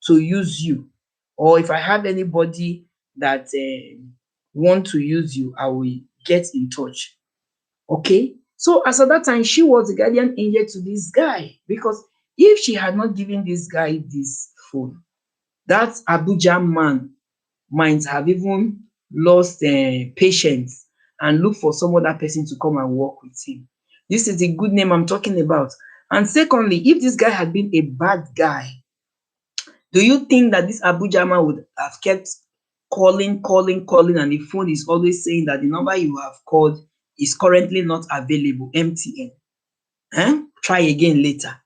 to use you, or if I have anybody that want to use you, I will get in touch. Okay, so as at that time she was the guardian angel to this guy, because if she had not given this guy this phone, that Abuja man might have even lost patience and look for some other person to come and work with him. This is the good name I'm talking about. And secondly, if this guy had been a bad guy, Do you think that this Abuja man would have kept calling, and the phone is always saying that the number you have called is currently not available, MTN? Try again later.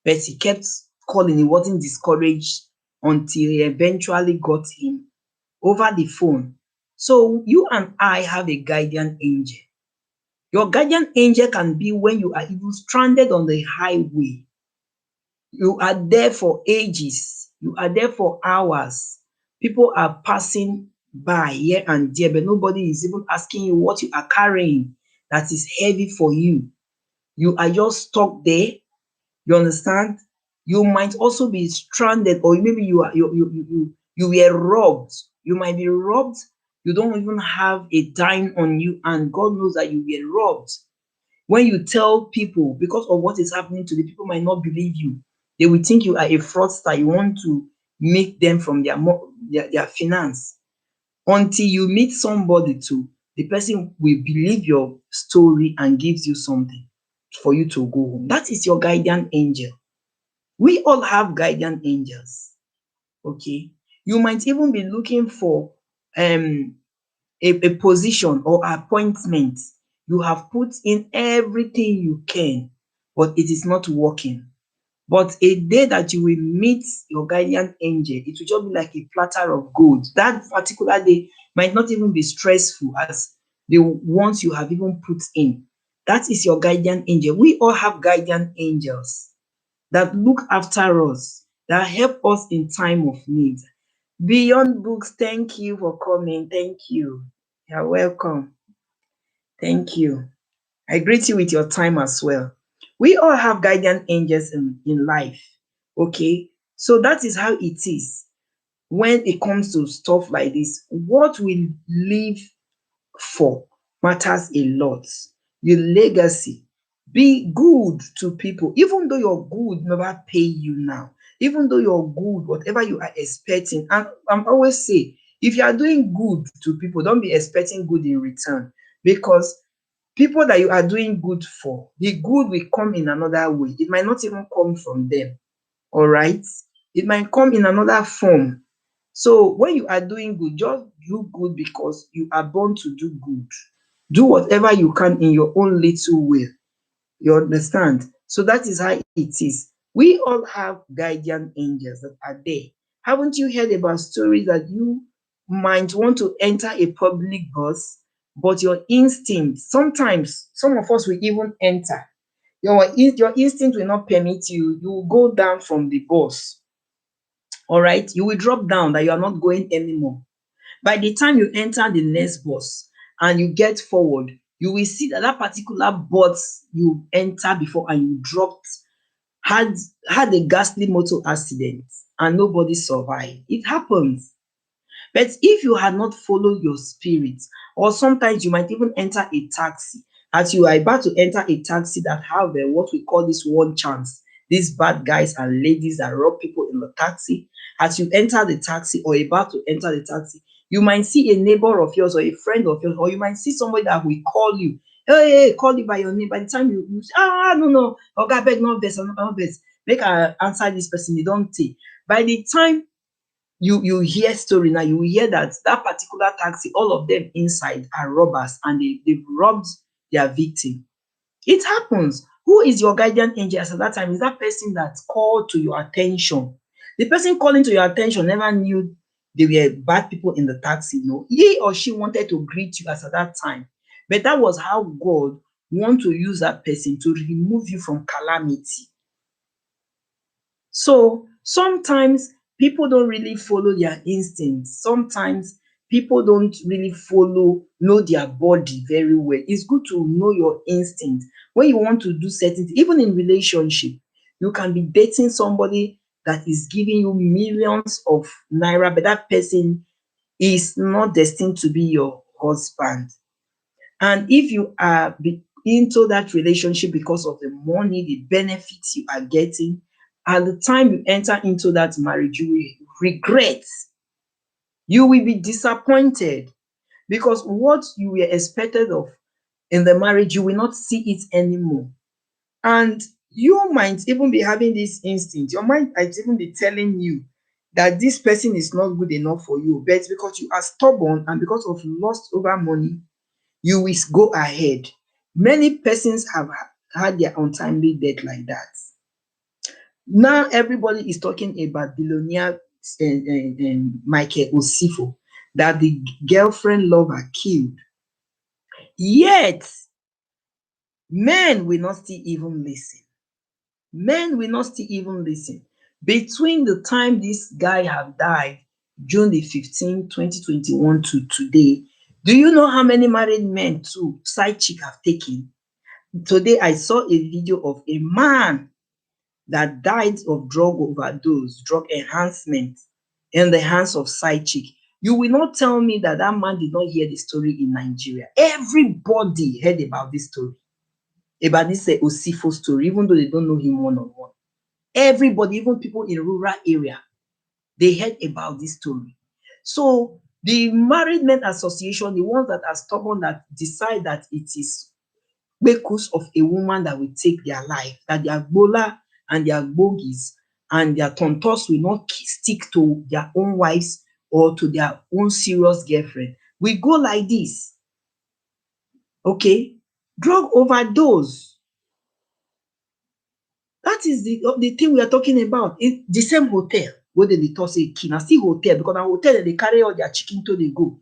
But he kept calling, he wasn't discouraged until he eventually got him over the phone. So you and I have a guardian angel. Your guardian angel can be when you are even stranded on the highway. You are there for ages. You are there for hours. People are passing by here and there, but nobody is even asking you what you are carrying that is heavy for you. You are just stuck there. You understand? You might also be stranded, or maybe you were robbed. You might be robbed. You don't even have a dime on you, and God knows that you were robbed. When you tell people because of what is happening to the people might not believe you. They will think you are a fraudster. You want to make them from their finance. Until you meet somebody to the person will believe your story and gives you something for you to go home. That is your guardian angel. We all have guardian angels. Okay. You might even be looking for um a position or appointment. You have put in everything you can, but it is not working. But a day that you will meet your guardian angel, it will just be like a platter of gold. That particular day might not even be stressful as the ones you have even put in. That is your guardian angel. We all have guardian angels that look after us, that help us in time of need. Beyond books, thank you for coming. Thank you. You're welcome. Thank you. I greet you with your time as well. We all have guardian angels in life. Okay. So that is how it is when it comes to stuff like this. What we live for matters a lot. Your legacy. Be good to people, even though your good never pay you now. Even though your good, whatever you are expecting, and I'm always say, if you are doing good to people, don't be expecting good in return, because people that you are doing good for, the good will come in another way. It might not even come from them. All right. It might come in another form. So when you are doing good, just do good because you are born to do good. Do whatever you can in your own little way. You understand? So that is how it is. We all have guardian angels that are there. Haven't you heard about stories that you might want to enter a public bus, but your instinct, sometimes some of us will even enter. Your instinct will not permit you. You will go down from the bus. All right. You will drop down that you are not going anymore. By the time you enter the next bus and you get forward, you will see that that particular bus you enter before and you dropped had had a ghastly motor accident and nobody survived. It happens. But if you had not followed your spirit, or sometimes you might even enter a taxi, as you are about to enter a taxi that have what we call this one chance, these bad guys and ladies that rob people in the taxi, as you enter the taxi or about to enter the taxi, you might see a neighbor of yours or a friend of yours, or you might see somebody that will call you, hey, call you by your name. By the time you say, no, okay, beg, not best, not best, make I answer this person, you don't take. By the time you hear story now, you will hear that that particular taxi, all of them inside are robbers and they've robbed their victim. It happens. Who is your guardian angel at that time? Is that person that called to your attention? The person calling to your attention never knew they were bad people in the taxi. No, he or she wanted to greet you as at that time, but that was how God want to use that person to remove you from calamity. So sometimes people don't really follow their instincts. Sometimes people don't really know their body very well. It's good to know your instinct. When you want to do certain things, even in relationship, you can be dating somebody that is giving you millions of naira, but that person is not destined to be your husband. And if you are into that relationship because of the money, the benefits you are getting, at the time you enter into that marriage, you will regret. You will be disappointed because what you were expected of in the marriage, you will not see it anymore. And you might even be having this instinct. Your mind might even be telling you that this person is not good enough for you, but because you are stubborn and because of lust over money, you will go ahead. Many persons have had their untimely death like that. Now everybody is talking about billionaire Michael Osifo that the girlfriend lover killed. Yet men will not still even listen. Men will not still even listen. Between the time this guy have died, June the 15th, 2021 to today, do you know how many married men too side chick have taken? Today I saw a video of a man that died of drug overdose, drug enhancement in the hands of side chick. You will not tell me that that man did not hear the story in Nigeria. Everybody heard about this story, about this Osifo story, even though they don't know him one on one. Everybody, even people in rural area, they heard about this story. So the Married Men Association, the ones that are stubborn, that decide that it is because of a woman that will take their life, that their gbola and their bogies and their tontos will not stick to their own wives or to their own serious girlfriend. We go like this, okay? Drug overdose. That is the thing we are talking about. It the same hotel where they talk say key, na still hotel, because na hotel that they carry all their chicken to they go.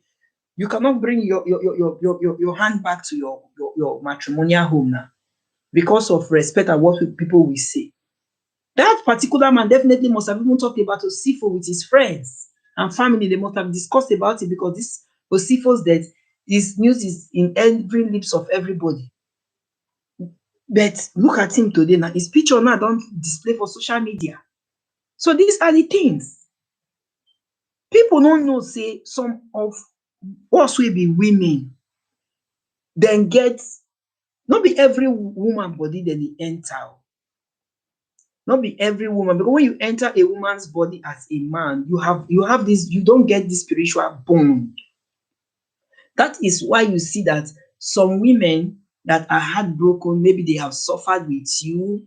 You cannot bring your hand back to your matrimonial home now because of respect and what people will say. That particular man definitely must have even talked about Osifo with his friends and family. They must have discussed about it because this Osifo's death, his news is in every lips of everybody. But look at him today now. His picture now don't display for social media. So these are the things. People don't know, say some of us will be women, then get not be every woman body then they enter. Not be every woman, because when you enter a woman's body as a man, you have this, you don't get this spiritual bond. That is why you see that some women that are heartbroken, maybe they have suffered with you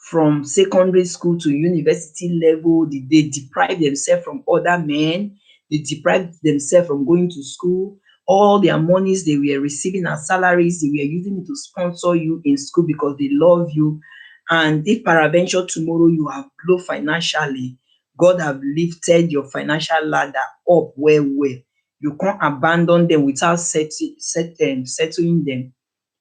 from secondary school to university level, they deprive themselves from other men, they deprive themselves from going to school. All their monies they were receiving as salaries, they were using it to sponsor you in school because they love you. And if peradventure tomorrow you have low financially, God have lifted your financial ladder up well, well. You can't abandon them without settling them.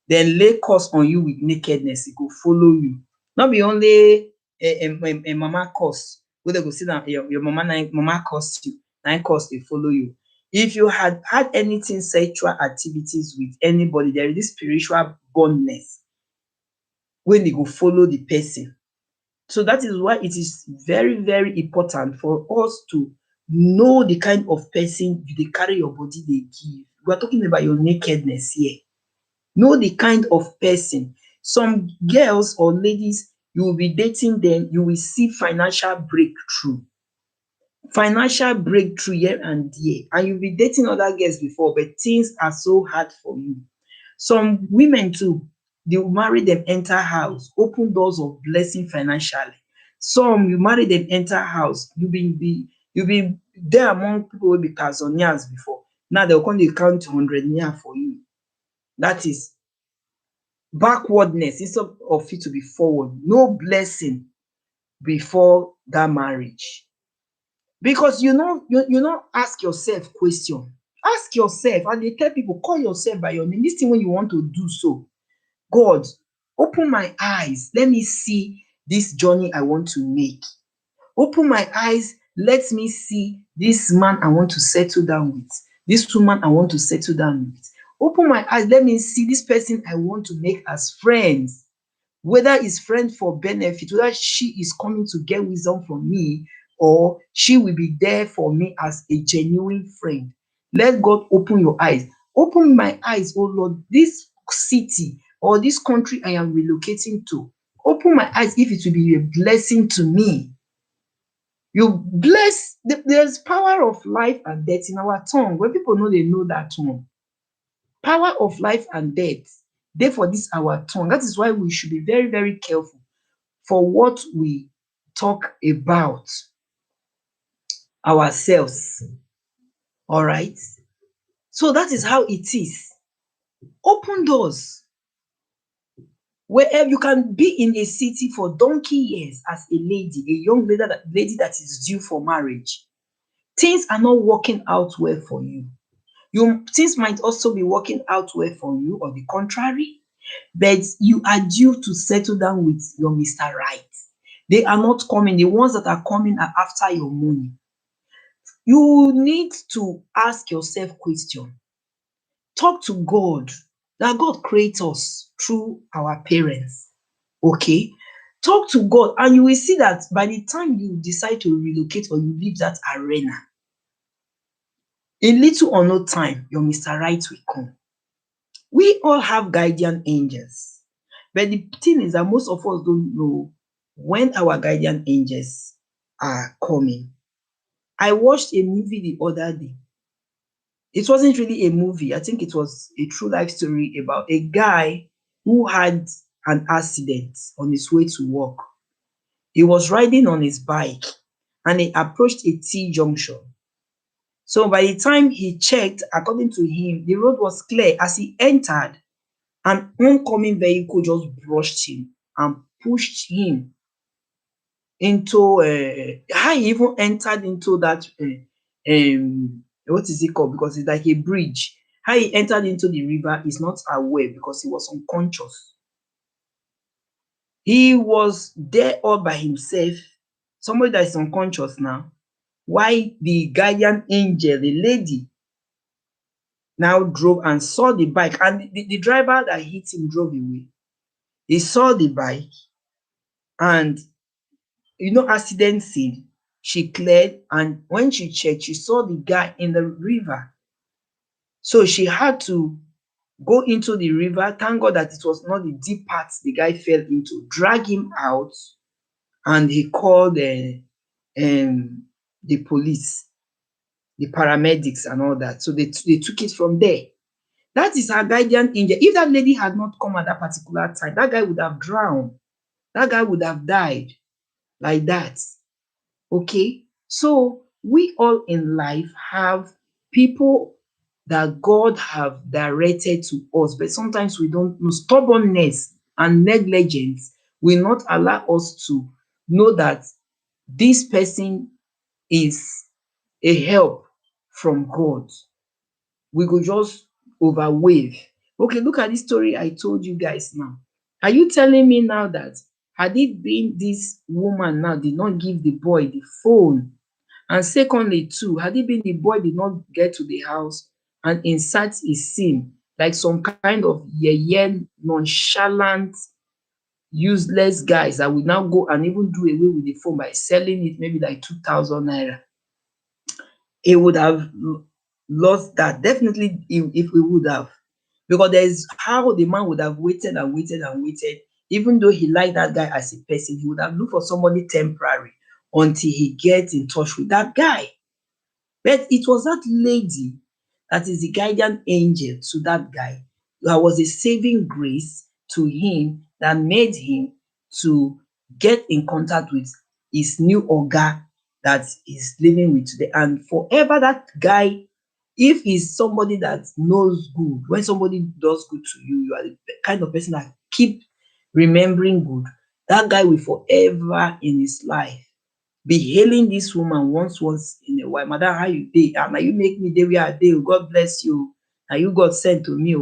Then lay curse on you with nakedness, it go follow you. Not be only a mama curse, wey dem go sit down, your mama curse you, na im curse dey follow you. If you had anything sexual activities with anybody, there is this spiritual bondness wey dey go follow the person. So that is why it is very, very important for us to know the kind of person you dey carry your body dey give. We are talking about your nakedness here. Know the kind of person. Some girls or ladies, you will be dating them, you will see financial breakthrough here and there, and you'll be dating other girls before, but things are so hard for you. Some women too, they will marry them enter house, open doors of blessing financially. Some you marry them enter house, you be there among people wey be thousandaires before. Now they will come dey count hundred naira for you. That is backwardness instead of it to be forward. No blessing before that marriage. Because you know ask yourself question. Ask yourself, and dey tell people, call yourself by your name. This thing wey you want to do so, God, open my eyes, let me see this journey I want to make. Open my eyes, let me see this man I want to settle down with, this woman I want to settle down with. Open my eyes, let me see this person I want to make as friends. Whether it's friend for benefit, whether she is coming to get wisdom from me, or she will be there for me as a genuine friend. Let God open your eyes. Open my eyes, oh Lord, this city or this country I am relocating to. Open my eyes if it will be a blessing to me. You bless, there's power of life and death in our tongue. When people know, they know that tongue. Power of life and death, dey for this our tongue. That is why we should be very, very careful for what we talk about. ourselves. All right. So that is how it is. Open doors. Wherever you can be in a city for donkey years as a lady, a young lady that is due for marriage. Things are not working out well for you. Things might also be working out well for you, or the contrary, but you are due to settle down with your Mr. Right. They are not coming. The ones that are coming are after your money. You need to ask yourself question. Talk to God. That God creates us through our parents. Okay? Talk to God, and you will see that by the time you decide to relocate or you leave that arena, in little or no time, your Mr. Right will come. We all have guardian angels, but the thing is that most of us don't know when our guardian angels are coming. I watched a movie the other day. It wasn't really a movie. I think it was a true life story about a guy who had an accident on his way to work. He was riding on his bike and he approached a T junction. So by the time he checked, according to him, the road was clear. As he entered, an oncoming vehicle just brushed him and pushed him into how he even entered into that what is it called? Because it's like a bridge. How he entered into the river is not aware because he was unconscious. He was there all by himself, somebody that is unconscious now. Why the guardian angel, the lady, now drove and saw the bike, and the driver that hit him drove away. He saw the bike, and accident scene, she cleared, and when she checked, she saw the guy in the river. So she had to go into the river. Thank God that it was not the deep parts the guy fell into. Drag him out, and he called the police, the paramedics, and all that. So they took it from there. That is her guardian angel. If that lady had not come at that particular time, that guy would have drowned. That guy would have died like that. Okay? So we all in life have people that God have directed to us, but sometimes we don't know. Stubbornness and negligence will not allow us to know that this person is a help from God. We go just overwave. Okay, look at this story I told you guys now. Are you telling me now that had it been this woman now did not give the boy the phone, and secondly too, had it been the boy did not get to the house and insert his SIM, like some kind of yeye, nonchalant, useless guys that will now go and even do away with the phone by selling it maybe like 2,000 naira, he would have lost that. Definitely, if we would have. Because there's how the man would have waited and waited and waited. Even though he liked that guy as a person, he would have looked for somebody temporary until he gets in touch with that guy. But it was that lady that is the guardian angel to that guy. That was a saving grace to him that made him to get in contact with his new oga that is living with today. And forever that guy, if he's somebody that knows good, when somebody does good to you, you are the kind of person that keep remembering good. That guy will forever in his life be hailing this woman once in a while. Madam, how you dey? Ah, na you make me dey where I dey. God bless you. Na you God sent to me.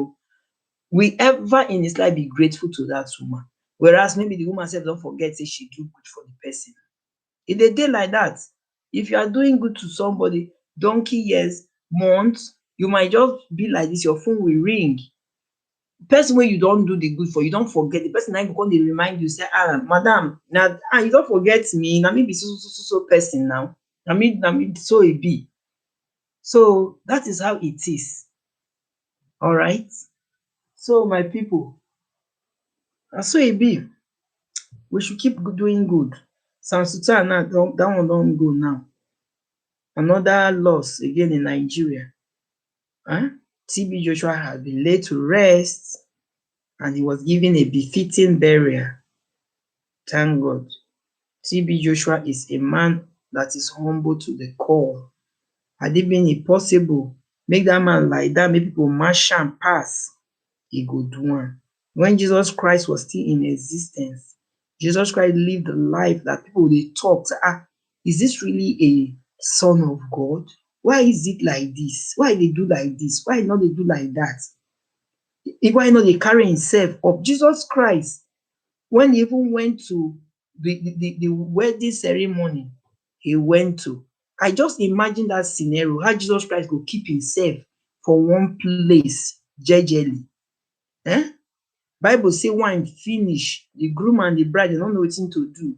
Will ever in his life be grateful to that woman. Whereas maybe the woman sef don forget say she do good for the person. E dey dey like that. If you are doing good to somebody, donkey years, months, you might just be like this, your phone will ring. Person wey you don do the good for, you don forget, the person na im go come dey remind you say, madam, you don forget me, na me be so person now, na me so e be. So that is how it is. Alright. So my people, na so e be. We should keep doing good. Sam Sultan now, that one don go now. Another loss again in Nigeria. TB Joshua has been laid to rest and he was given a befitting burial. Thank God. TB Joshua is a man that is humble to the core. Had it been impossible, make that man lie down, make people mash am pass, he go do am. When Jesus Christ was still in existence, Jesus Christ lived a life that people dey talk say, is this really a son of God? Why is it like this? Why dey do like this? Why no dey do like that? Why no dey carry himself up? Jesus Christ, when he even went to the wedding ceremony he went to, I just imagine that scenario, how Jesus Christ go keep himself for one place jejely. Bible say wine finish, the groom and the bride dey no know wetin to do,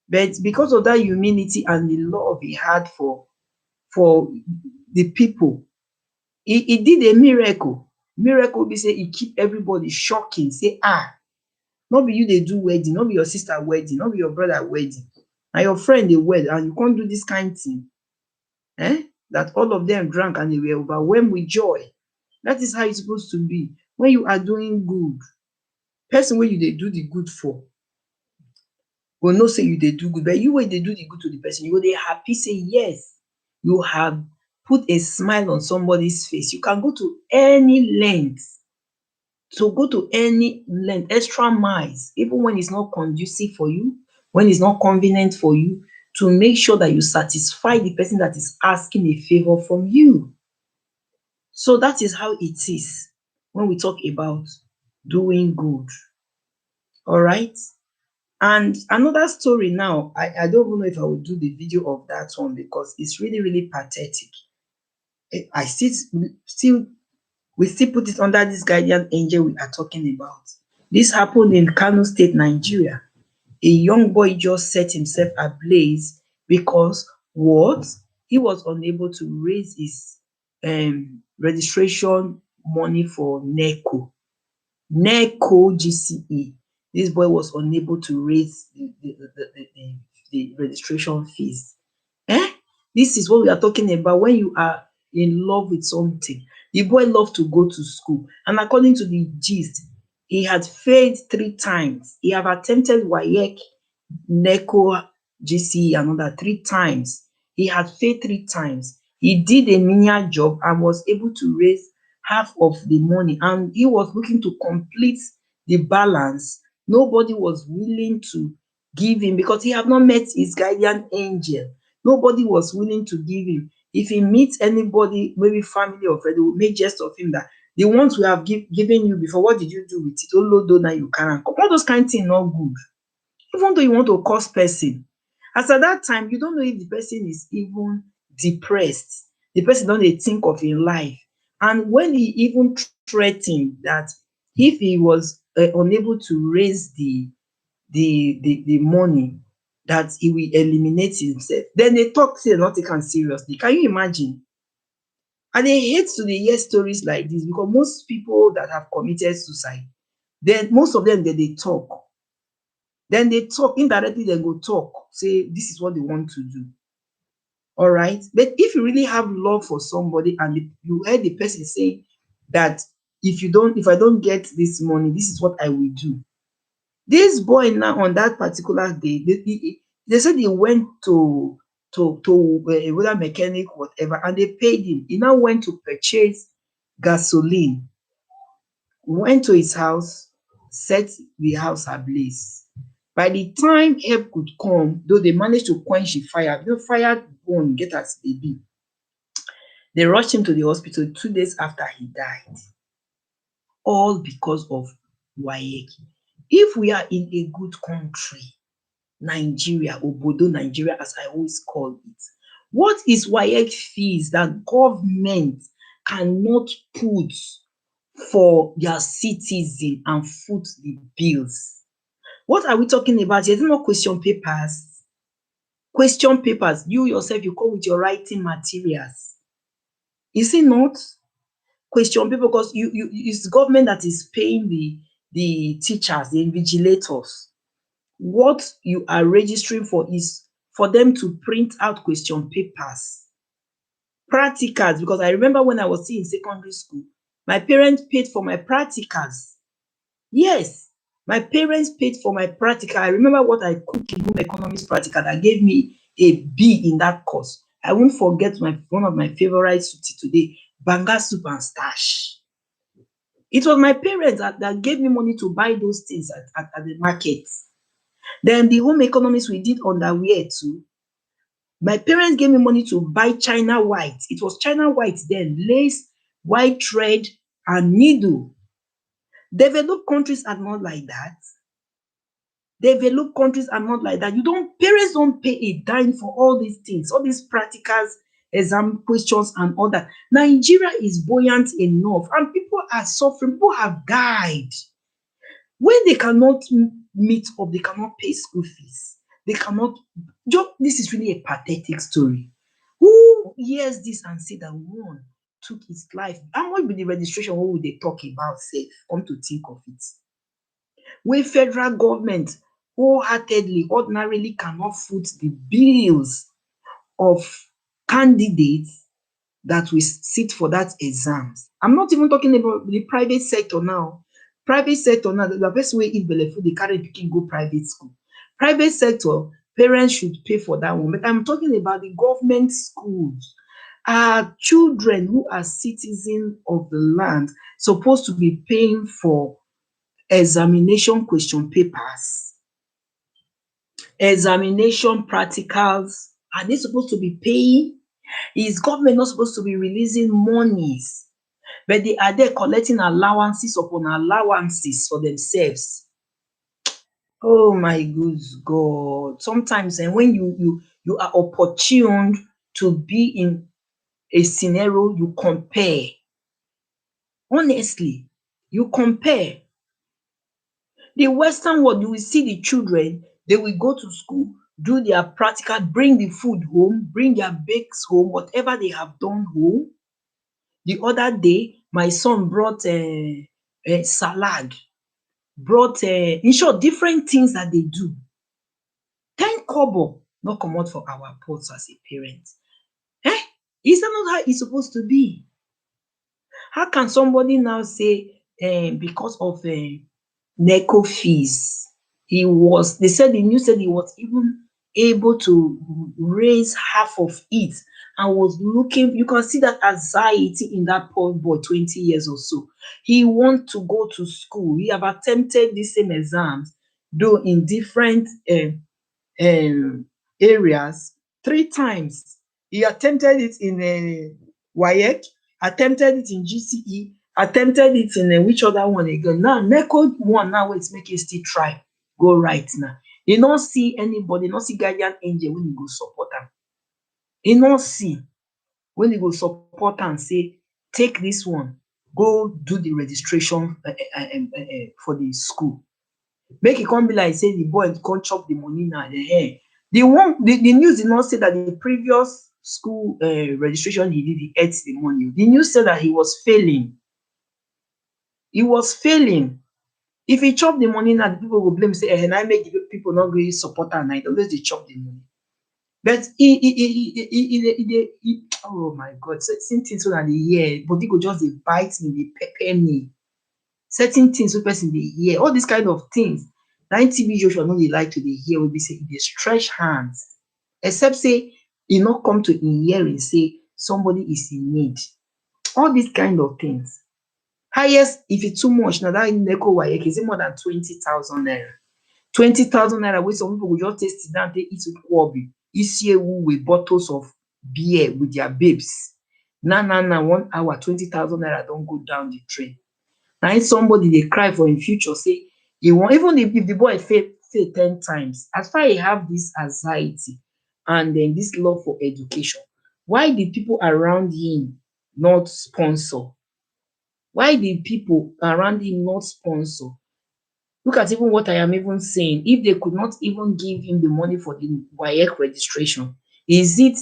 but because of that humility and the love he had for the people, he did a miracle. Miracle be say he keep everybody shocking, say no be you dey do wedding, no be your sister wedding, no be your brother wedding, na your friend dey wed and you come do this kind thing, that all of them drank and they were overwhelmed with joy. That is how it's supposed to be. When you are doing good, person wey you dey do the good for go know say you dey do good, but you wey dey do the good to the person, you go dey happy say yes, you have put a smile on somebody's face. You can go to any length, extra miles, even when it's not conducive for you, when it's not convenient for you, to make sure that you satisfy the person that is asking a favor from you. So that is how it is when we talk about doing good. All right. And another story now, I don't even know if I will do the video of that one because it's really, really pathetic. I still we still put it under this guardian angel we are talking about. This happened in Kano State, Nigeria. A young boy just set himself ablaze because what? He was unable to raise his registration money for NECO GCE. This boy was unable to raise the registration fees. This is what we are talking about when you are in love with something. The boy loved to go to school, and according to the gist, he had failed 3 times. He have attempted WAEC, NECO, GCE, and other 3 times. He had failed 3 times. He did a menial job and was able to raise half of the money, and he was looking to complete the balance. Nobody was willing to give him because he had not met his guardian angel. Nobody was willing to give him. If he meets anybody, maybe family or friend, they will make jest of him that the ones we have given you before, what did you do with it? Olodo now you can't. All those kind of things not good. Even though you want to curse person, as at that time, you don't know if the person is even depressed. The person don't dey think of him life. And when he even threatened that if he was unable to raise the money, that he will eliminate himself, then they talk say not take am seriously. Can you imagine? And I hate to dey hear stories like this because most people that have committed suicide, then most of them they talk. Then they talk indirectly, they go talk, say this is what they want to do. All right. But if you really have love for somebody and you heard the person say that if I don't get this money, this is what I will do. This boy now on that particular day, they said he went to whether mechanic, whatever, and they paid him. He now went to purchase gasoline, went to his house, set the house ablaze. By the time help could come, though they managed to quench the fire, fire burn get as e be. They rushed him to the hospital 2 days after he died. All because of WAEC. If we are in a good country, Nigeria, Obodo Nigeria, as I always call it, what is WAEC fees that government cannot put for their citizen and foot the bills? What are we talking about here? Is it not question papers? Question papers, you yourself, you come with your writing materials. Is it not? Question paper, because it's government that is paying the teachers, the invigilators. What you are registering for is for them to print out question papers, practicals, because I remember when I was still in secondary school, my parents paid for my practicals. Yes, my parents paid for my practical. I remember what I cooked in home economics practical that gave me a B in that course. I won't forget one of my favorite soup till today, banga soup and starch. It was my parents that gave me money to buy those things at the market. Then the home economics we did underwear too. My parents gave me money to buy China white. It was China white then, lace, white thread, and needle. Developed countries are not like that. Developed countries are not like that. Parents don't pay a dime for all these things, all these practicals, exam questions, and all that. Nigeria is buoyant enough, and people are suffering. People have died. When they cannot meet up, they cannot pay school fees. They cannot. This is really a pathetic story. Who hears this and say that one took his life? And what will be the registration? What would they talk about? Safe. Come to think of it, wey federal government wholeheartedly, ordinarily cannot foot the bills of candidates that will sit for that exams. I'm not even talking about the private sector now. Private sector now, the person wey eat belle full dey carry pikin go private school. Private sector, parents should pay for that one, but I'm talking about the government schools. Are children who are citizens of the land supposed to be paying for examination question papers, examination practicals? Are they supposed to be paying? Is government not supposed to be releasing monies? But they are there collecting allowances upon allowances for themselves. Oh my good God. Sometimes when you are opportuned to be in a scenario, you compare. Honestly, you compare. The Western world, you will see the children, they will go to school, do their practical, bring the food home, bring their bakes home, whatever they have done home. The other day, my son brought salad, brought in short, different things that they do. 10 kobo no comot for our pots as a parent. Eh? Is that not how it's supposed to be? How can somebody now say because of NECO fees, they said the news said he was even able to raise half of it and was looking, you can see that anxiety in that poor boy, 20 years or so. He want to go to school. He have attempted the same exams, though in different areas 3 times. He attempted it in WAEC, attempted it in GCE, attempted it in which other one again? Now, NECO one now wey make you still try go right now. You no see anybody, no see guardian angel wey go support am. You no see when you go support am say take this one, go do the registration for the school. Make e come be like say the boy come chop the money now. The news did not say that the previous school registration he did, he ate the money. The news said that he was failing. He was failing. If he chop the money now, the people go blame say na make the people not really support am, na he always dey chop the money. But oh my God, certain things wey I dey hear, body go just dey bite me, dey pepper me. Certain things wey person dey hear, all these kind of things, na im TB Joshua no dey like to dey hear, wey be say e dey stretch hands, except say e no come to im hearing say somebody is in need. All these kind of things. Highest, if e too much, na that NECO WAEC, is it more than 20,000 naira? 20,000 naira wey some people go just take sit down take eat nkwobi, isiewu with bottles of beer with their babes. Now 1 hour 20,000 naira don go down the drain. Na im somebody dey cry for im future say e wan, even if the boy fail 10 times, as far e have this anxiety and then this love for education, why the people around him not sponsor? Why the people around him not sponsor? Look at even what I am even saying. If they could not even give him the money for the WAEC registration, is it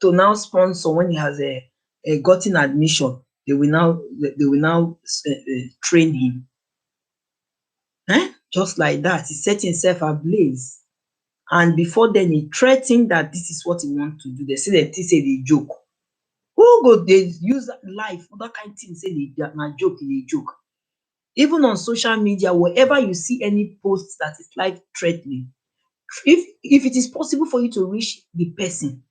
to now sponsor when he has gotten admission? They will now train him. Just like that, he set himself ablaze. And before then, he threatened that this is what he wants to do. They say they joke. Who go they use life, other kind of things, say they joke, they joke. Even on social media, wherever you see any post that is life threatening, If it is possible for you to reach the person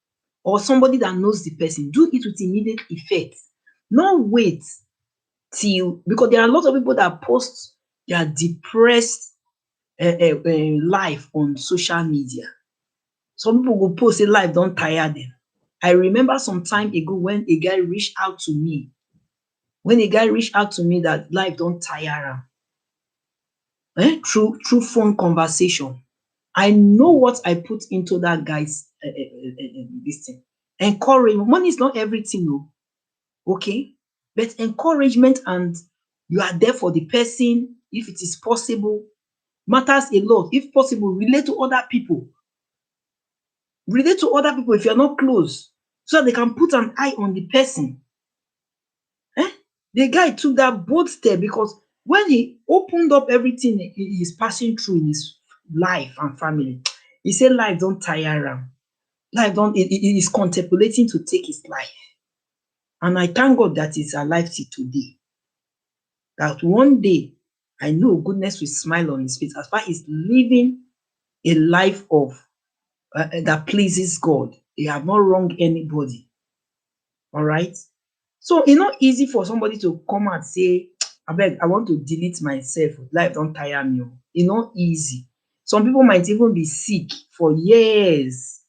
or somebody that knows the person, do it with immediate effect. Not wait till, because there are a lot of people that post their depressed life on social media. Some people go post say life don tire dem. I remember some time ago when a guy reached out to me, that life don tire am, through phone conversation. I know what I put into that guy's dis thing. Encouragement. Money is not everything oo, okay? But encouragement, and you are there for the person if it is possible, matters a lot. If possible, relate to other people. Relate to other people if you're not close, so that they can put an eye on the person. The guy took that bold step because when he opened up everything he is passing through in his life and family, he said life don tire am. Life don he is contemplating to take his life. And I thank God that he's alive till today. That one day I know goodness will smile on his face as far as living a life of that pleases God. He have not wronged anybody. All right. So it's not easy for somebody to come and say, abeg, I want to delete myself. Life don tire me oo. E not easy. Some people might even be sick for years.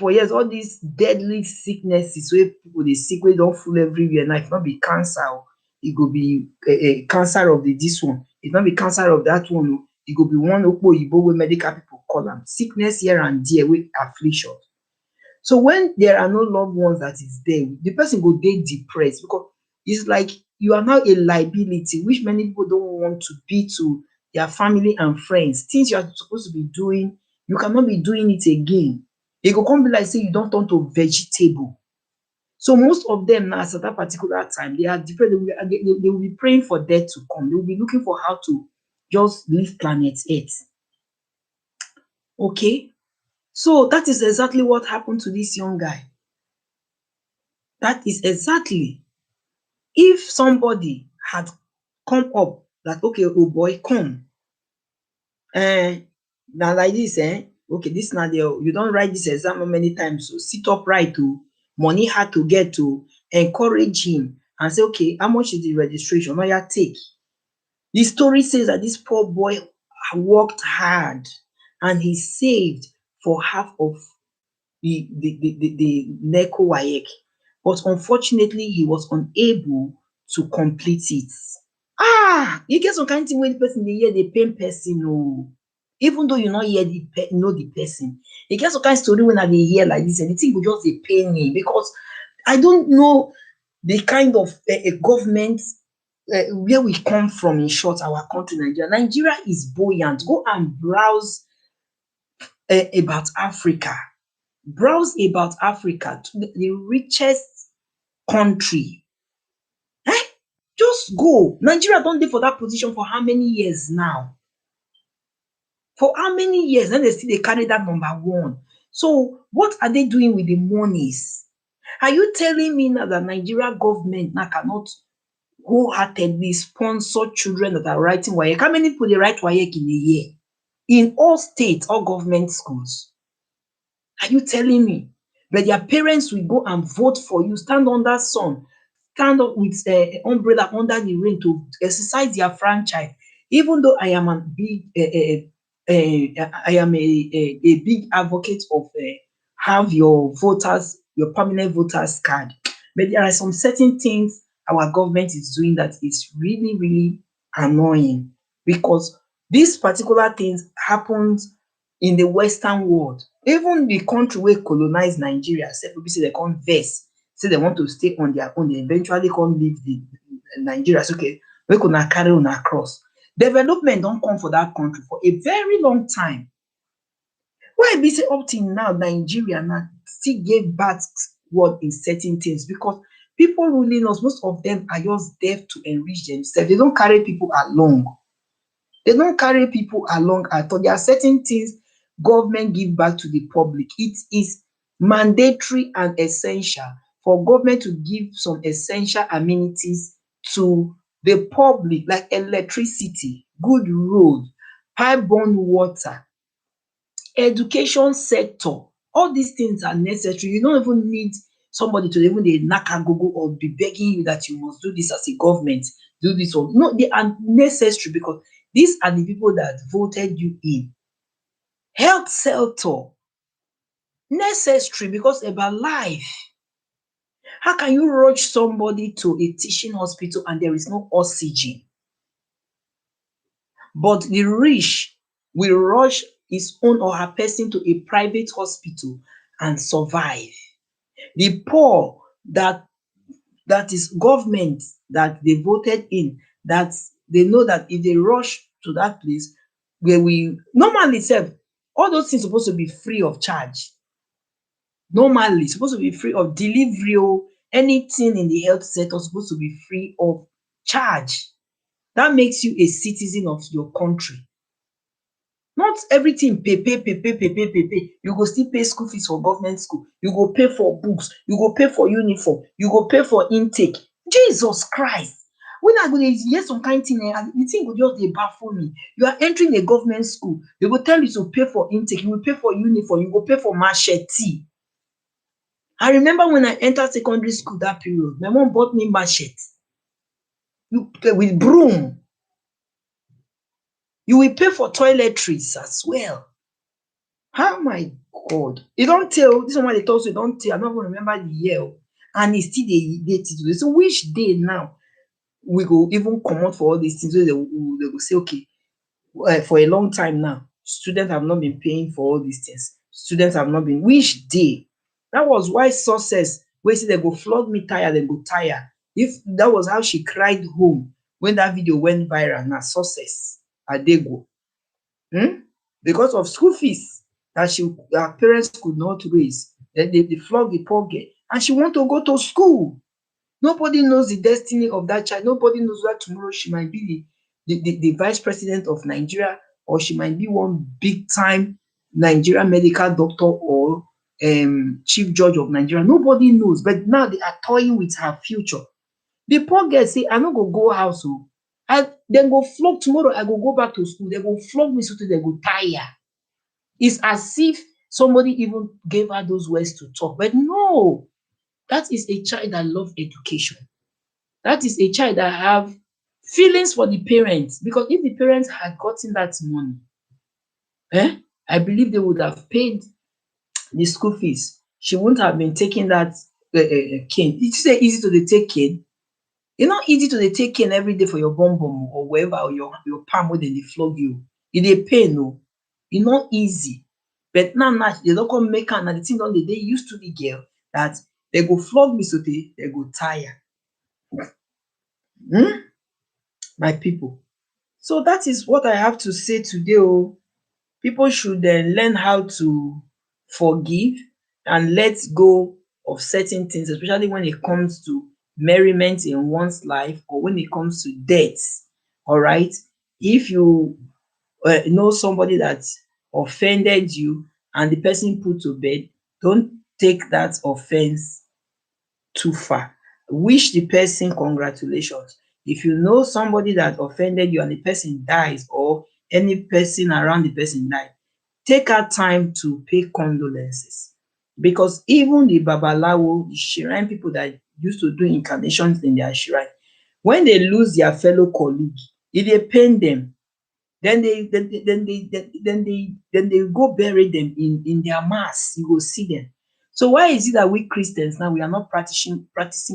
All these deadly sicknesses wey people dey sick wey don full everywhere now. If not be cancer oo, e go be cancer of the dis one. If not be cancer of that one oo, e go be one oyibo wey medical people call am. Sickness here and there wey affliction. So when there are no loved ones that is there, the person go dey depressed because it's like you are now a liability, which many people don't want to be to their family and friends. Things you are supposed to be doing, you cannot be doing it again. E go come be like say you don turn to vegetable. So most of them now, at that particular time, they are depressed. They will be praying for death to come. They will be looking for how to just leave planet Earth. Okay? So that is exactly what happened to this young guy. That is exactly. If somebody had come up that, okay, oh boy, come, na like this, okay, this na you don write this exam how many times, so sit upright oo, money hard to get oo, encourage him and say, okay, how much is the registration? Oya take. The story says that this poor boy worked hard and he saved for half of the NECO WAEC, but unfortunately he was unable to complete it. E get some kind thing wey the person dey hear dey pain person oo. Even though you no hear know the person, e get some kind story wey I dey hear like this, and the thing go just dey pain me because I don't know the kind of government where we come from. In short, our country, Nigeria. Nigeria is buoyant. Go and browse about Africa. Browse about Africa, to the richest country. Just go. Nigeria don dey for that position for how many years now? For how many years? Then they still dey carry that number one. So what are they doing with the monies? Are you telling me now that Nigeria government now cannot wholeheartedly sponsor children that are writing WAEC? How many people dey write WAEC in a year? In all states, all government schools? Are you telling me? But their parents will go and vote for you, stand under sun, stand up with umbrella under the rain to exercise their franchise. Even though I am a big big advocate of have your permanent voters card, but there are some certain things our government is doing that is really, really annoying, because these particular things happens in the Western world. Even the country wey colonize Nigeria sef, people say they come vex, say they want to stay on their own, they eventually come leave the Nigeria. Say, okay, make una carry una cross. Development don come for that country for a very long time. Why e be say up till now Nigeria now still get backward in certain things? Because people ruling us, most of them are just there to enrich themselves. They don't carry people along. They don't carry people along at all. There are certain things government give back to the public. It is mandatory and essential for government to give some essential amenities to the public, like electricity, good road, pipe-borne water, education sector, all these things are necessary. You don't even need somebody to even dey knack agogo or be begging you that you must do this as a government, do this or no, they are necessary because these are the people that voted you in. Health sector, necessary because about life. How can you rush somebody to a teaching hospital and there is no oxygen? But the rich will rush his own or her person to a private hospital and survive. The poor that is government that they voted in, that they know that if they rush to that place, where we normally sef, all those things supposed to be free of charge. Normally e suppose to be free of delivery anything in the health sector suppose to be free of charge. That makes you a citizen of your country. Not everything pay. You go still pay school fees for government school, you go pay for books, you go pay for uniform, you go pay for intake. Jesus Christ! When I go dey hear some kind thing and the thing go just dey baffle me. You are entering a government school, they go tell you to pay for intake, you go pay for uniform, you go pay for machete. I remember when I enter secondary school that period, my mom bought me machete with broom. You will pay for toiletries as well. Oh my God! E don tey oo, dis one wey I dey talk so e don tey, I no even remember the year oo, and e still dey till today. So which day now we go even comot for all these things wey dey go say okay, for a long time now, students have not been paying for all these things. Students have not been, which day? That was why success wey say dem go flog me tire, dem go tire. If that was how she cried home when that video went viral, na success Adego. Because of school fees that her parents could not raise, then they flog the poor girl and she want to go to school. Nobody knows the destiny of that child. Nobody knows whether tomorrow she might be the vice president of Nigeria, or she might be one big time Nigerian medical doctor or chief judge of Nigeria. Nobody knows, but now they are toying with her future. The poor girl say, I no go house oo, dem go flog tomorrow, I go back to school, dem go flog me sotey dem go tire. It's as if somebody even gave her those words to talk, but no, that is a child that love education. That is a child that have feelings for the parents, because if the parents had gotten that money, I believe they would have paid the school fees. She wouldn't have been taking that cane. Did you say easy to dey take cane? E no easy to dey take cane every day for your bum or wherever, or your palm wey dem dey flog you. E dey pain oo. E no easy. But now dey don come make am, na the thing don dey used to the girl that dem go flog me sotey dem go tire. My people. So that is what I have to say today oo. People should learn how to forgive and let go of certain things, especially when it comes to merriment in one's life or when it comes to death. Alright? If you know somebody that offended you and the person put to bed, don't take that offense too far. Wish the person congratulations. If you know somebody that offended you and the person dies, or any person around the person died, take out time to pay condolences, because even the babalawo, the shrine people that used to do incarnations in their shrine, when they lose their fellow colleague, e dey pain them. Then they go bury them in their mass. You go see them. So why is it that we Christians now, we are not practicing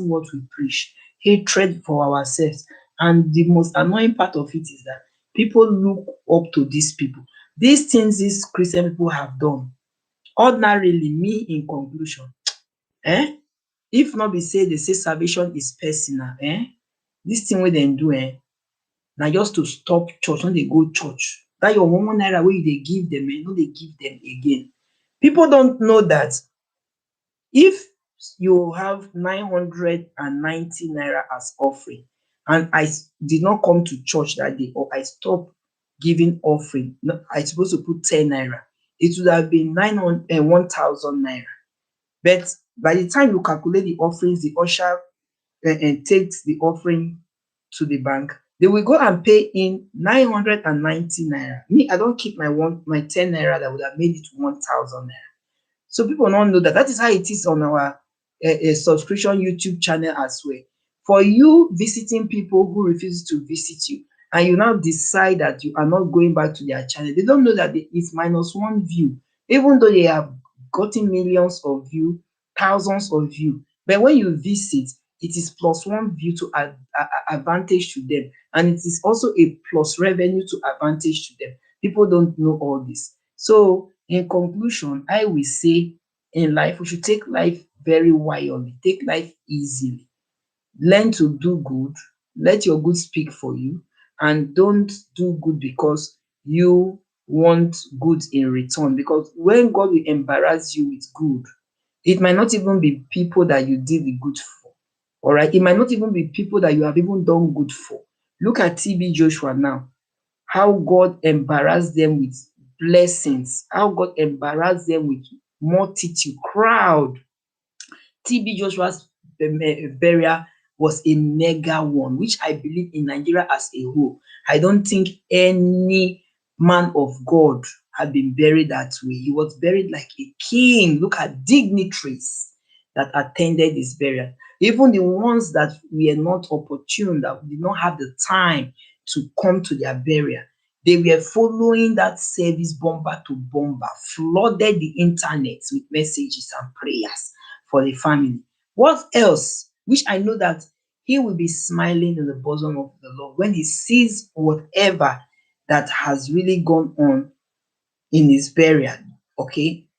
what we preach? Hatred for ourselves. And the most annoying part of it is that people look up to these people. These things these Christian people have done, ordinarily, me in conclusion, if not be say they say salvation is personal, this thing wey dem do, na just to stop church, no dey go church. That your 1 naira wey you dey give them, no dey give them again. People don't know that if you have 990 naira as offering and I did not come to church that day, or I stopped giving offering, I supposed to put 10 naira, it would have been 1,000 naira. But by the time you calculate the offerings, the usher takes the offering to the bank, They will go and pay in 990 naira. Me, I don't keep my 10 naira that would have made it 1,000 naira. So people don't know that. That is how it is on our subscription YouTube channel as well. For you visiting people who refuse to visit you, and you now decide that you are not going back to their channel, they don't know that it's -1 view, even though they have gotten millions of view, thousands of view. But when you visit, it is +1 view to advantage to them, and it is also a plus revenue to advantage to them. People don't know all this. So in conclusion, I will say in life, we should take life very wildly, take life easily, learn to do good, let your good speak for you, and don't do good because you want good in return. Because when God will embarrass you with good, it might not even be people that you did the good for. All right, it might not even be people that you have even done good for. Look at TB Joshua now, how God embarrassed them with blessings, how God embarrassed them with multitude, crowd. TB Joshua's burial was a mega one, which I believe in Nigeria as a whole. I don't think any man of God had been buried that way. He was buried like a king. Look at dignitaries that attended his burial. Even the ones that were not opportune, that did not have the time to come to their burial, they were following that service bomber to bomber, flooded the internet with messages and prayers for the family. What else? Which I know that he will be smiling in the bosom of the Lord when he sees whatever that has really gone on in his burial. Okay,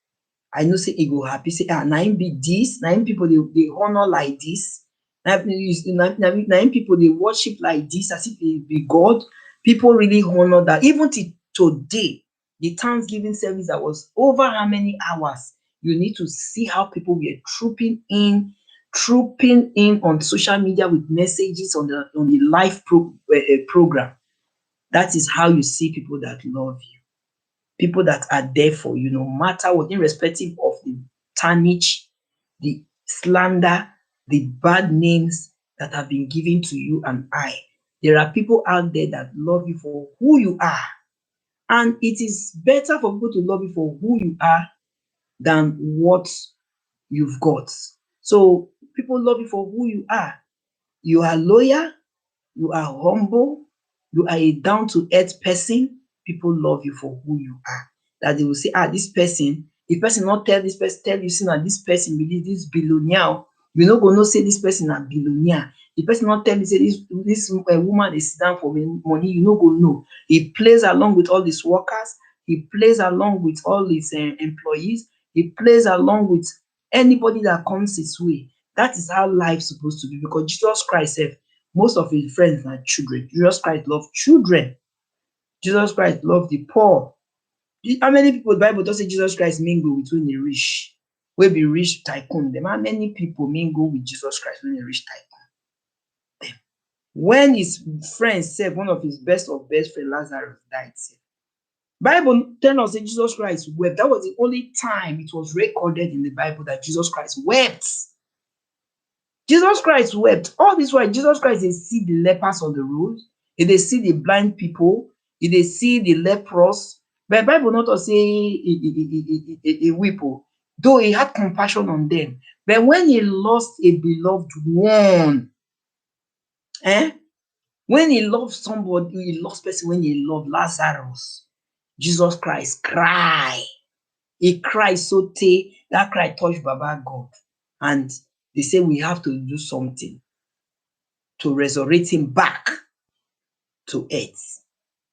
I know say e go happy, say na im be dis, na im pipu dey honour like dis, na im pipu dey worship like dis as if e be God. Pipu really honour dat. Even till today, the thanksgiving service that was over how many hours, you need to see how pipu were trooping in on social media with messages on the live program. That is how you see pipu that love you. People that are there for you, no matter what, irrespective of the tarnish, the slander, the bad names that have been given to you and I. There are people out there that love you for who you are. And it is better for people to love you for who you are than what you've got. So people love you for who you are. You are loyal, you are humble, you are a down-to-earth person. People love you for who you are. That they will say, this person, if person not tell this person, tell you, say na this person be this billionaire, you no go know say this person na billionaire. If person not tell you say this woman is sit down for money, you no go know. He plays along with all his workers, he plays along with all his employees, he plays along with anybody that comes his way. That is how life is supposed to be, because Jesus Christ sef, most of his friends are children. Jesus Christ loved children. Jesus Christ loved the poor. How many people the Bible don say Jesus Christ mingle with when he rich, wey be rich tycoon dem? How many people mingle with Jesus Christ when he rich tycoon dem? When his friend sef, one of his best of best friend Lazarus died sef, Bible tell us say Jesus Christ wept. That was the only time it was recorded in the Bible that Jesus Christ wept. Jesus Christ wept. All this while, Jesus Christ dey see the lepers on the road, he dey see the blind people, he dey see the leprous. But Bible not talk say he weep o, though he had compassion on them. But when he lost a beloved one, when he loved somebody, he lost person when he loved Lazarus, Jesus Christ cry. He cried so tey, that cry touch Baba God. And they say we have to do something to resurrect him back to earth.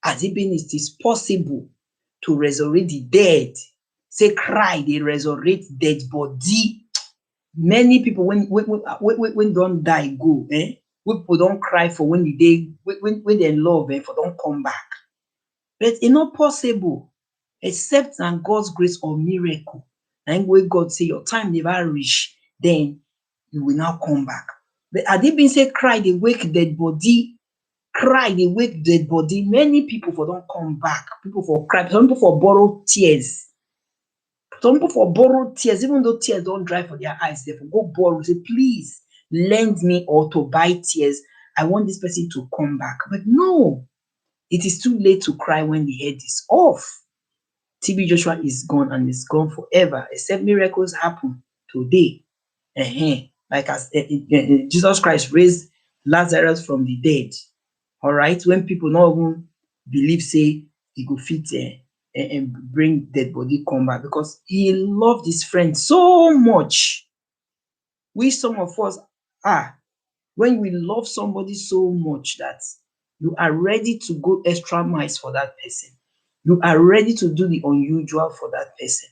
As even it is possible to resurrect the dead. Say cry, they resurrect dead body. Many people when don't die go, people don't cry for when they love for don't come back. But it's not possible except on God's grace or miracle. And when God say your time never reach, then you will now come back. But had it been say cry, they wake dead body, cry, they wake dead body. Many people for don't come back. People for cry, some people for borrow tears. Some people for borrow tears, even though tears don't dry for their eyes, they for go borrow. Say, please lend me or to buy tears. I want this person to come back. But no, it is too late to cry when the head is off. TB Joshua is gone and is gone forever, except miracles happen today. Like as Jesus Christ raised Lazarus from the dead. All right, when people not even believe, say he go fit and bring dead body come back because he loved his friend so much. We some of us are when we love somebody so much that you are ready to go extra miles for that person. You are ready to do the unusual for that person.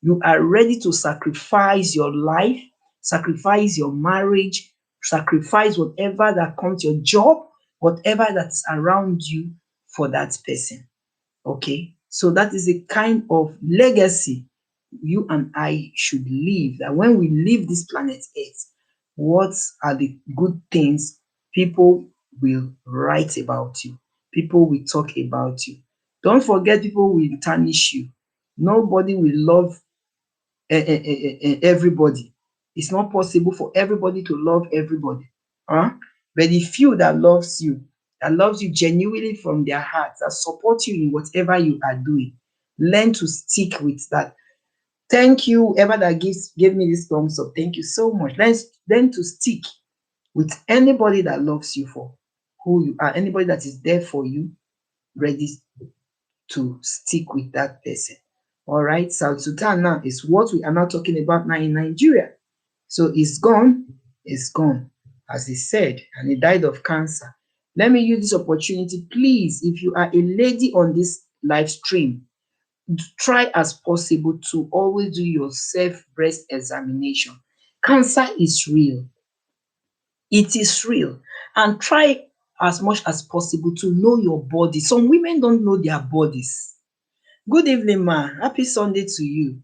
You are ready to sacrifice your life, sacrifice your marriage, sacrifice whatever that comes, your job, whatever that's around you for that person. Okay, so that is a kind of legacy you and I should live. That when we leave this planet Earth, what are the good things people will write about you? People will talk about you. Don't forget, people will tarnish you. Nobody will love everybody. It's not possible for everybody to love everybody. Huh? But the few that loves you genuinely from their hearts, that support you in whatever you are doing, learn to stick with that. Thank you, whoever that gave me this thumbs up. Thank you so much. Let's learn to stick with anybody that loves you for who you are, anybody that is there for you, ready to stick with that person. All right, South Sudan now is what we are now talking about now in Nigeria. So it's gone, as he said, and he died of cancer. Let me use this opportunity, please, if you are a lady on this live stream, try as possible to always do your self breast examination. Cancer is real. It is real. And try as much as possible to know your body. Some women don't know their bodies. Good evening, ma. Happy Sunday to you.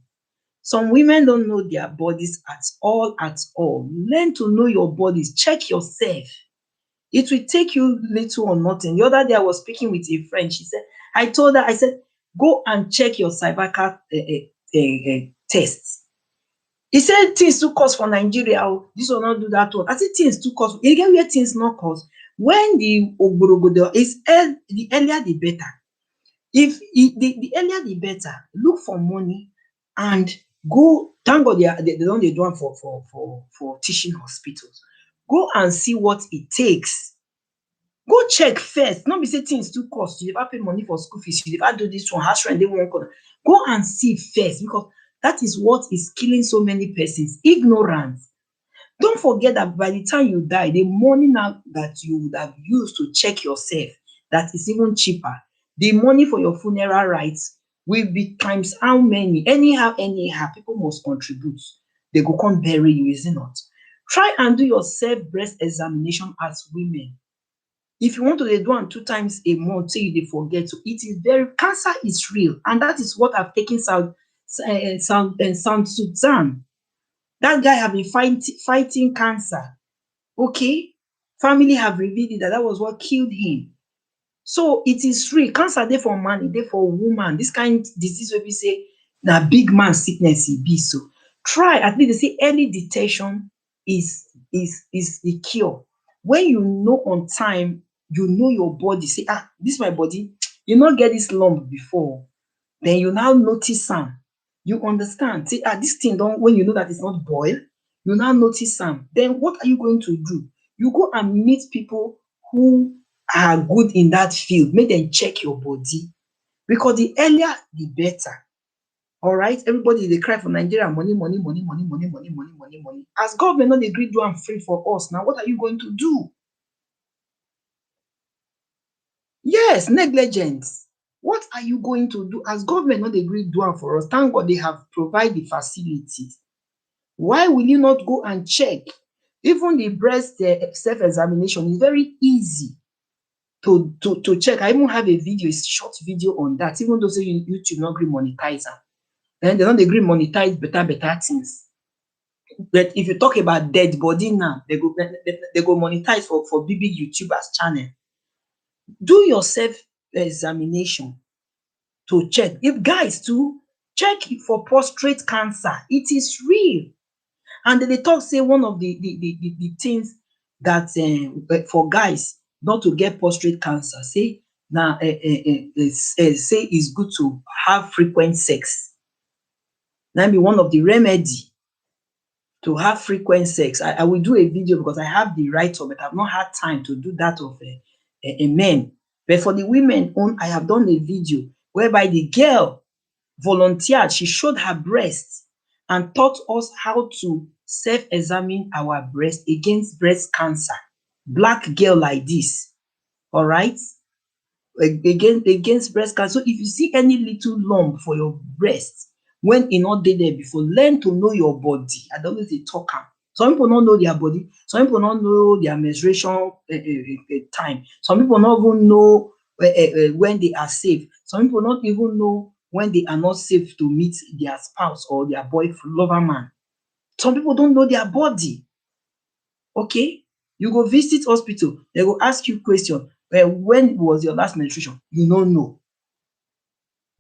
Some women don't know their bodies at all, at all. Learn to know your bodies. Check yourself. It will take you little or nothing. The other day, I was speaking with a friend. She said, I told her, I said, go and check your cervical test. He said things too cost for Nigeria. Oh, this will not do that one. I said things too cost. You get where things not cost. When the ogborogodo is the earlier the better. The earlier the better. Look for money and go. Thank God they don't do one for teaching hospitals. Go and see what it takes. Go check first. Not be say things too cost. You never pay money for school fees. You never do this one. House rent they won't come. Go and see first because that is what is killing so many persons. Ignorance. Don't forget that by the time you die, the money now that you would have used to check yourself, that is even cheaper. The money for your funeral rights will be times how many? Anyhow, people must contribute. They go come bury you, is it not? Try and do your self breast examination as women. If you want to do one 2 times a month, say you dey forget. So it is very cancer is real, and that is what I've taken South Sudan. That guy have been fighting cancer. Okay, family have revealed it that that was what killed him. So it is real. Cancer dey for man, e dey for woman. This kind disease wey be say na big man sickness e be so. Try at least they say early detection is the cure. When you know on time, you know your body. Say, this my body. You not get this lump before. Then you now notice am. You understand. Say, this thing don't. When you know that it's not boil, you now notice am. Then what are you going to do? You go and meet people who are good in that field. Make them check your body because the earlier the better. All right, everybody they cry for Nigeria money, money, money, money, money, money, money, money, money. As government not agree do am free for us now, what are you going to do? Yes, negligence. What are you going to do? As government not agree do am for us, thank God they have provide the facilities. Why will you not go and check? Even the breast self-examination is very easy to check. I even have a video, a short video on that, even though say YouTube not agree monetize am. Then they don't agree monetize better things. But if you talk about dead body now, they go monetize for big YouTubers channel. Do your self examination to check. If guys too check for prostate cancer, it is real. And they talk say one of the things that for guys not to get prostate cancer, say na say it's good to have frequent sex. Na be one of the remedy to have frequent sex. I will do a video because I have the right of it. I've not had time to do that of a men. But for the women own, I have done a video whereby the girl volunteered. She showed her breast and taught us how to self-examine our breast against breast cancer. Black girl like this, all right? Against breast cancer. So if you see any little lump for your breast when e no dey there before, learn to know your body. I dey always dey talk am. Some pipu no know their body, some pipu no know their menstruation time, some pipu no even know when they are safe, some pipu no even know when they are not safe to meet their spouse or their boyfriend, lover man. Some pipu don't know their body. Okay, you go visit hospital, they go ask you question, when was your last menstruation? You no know.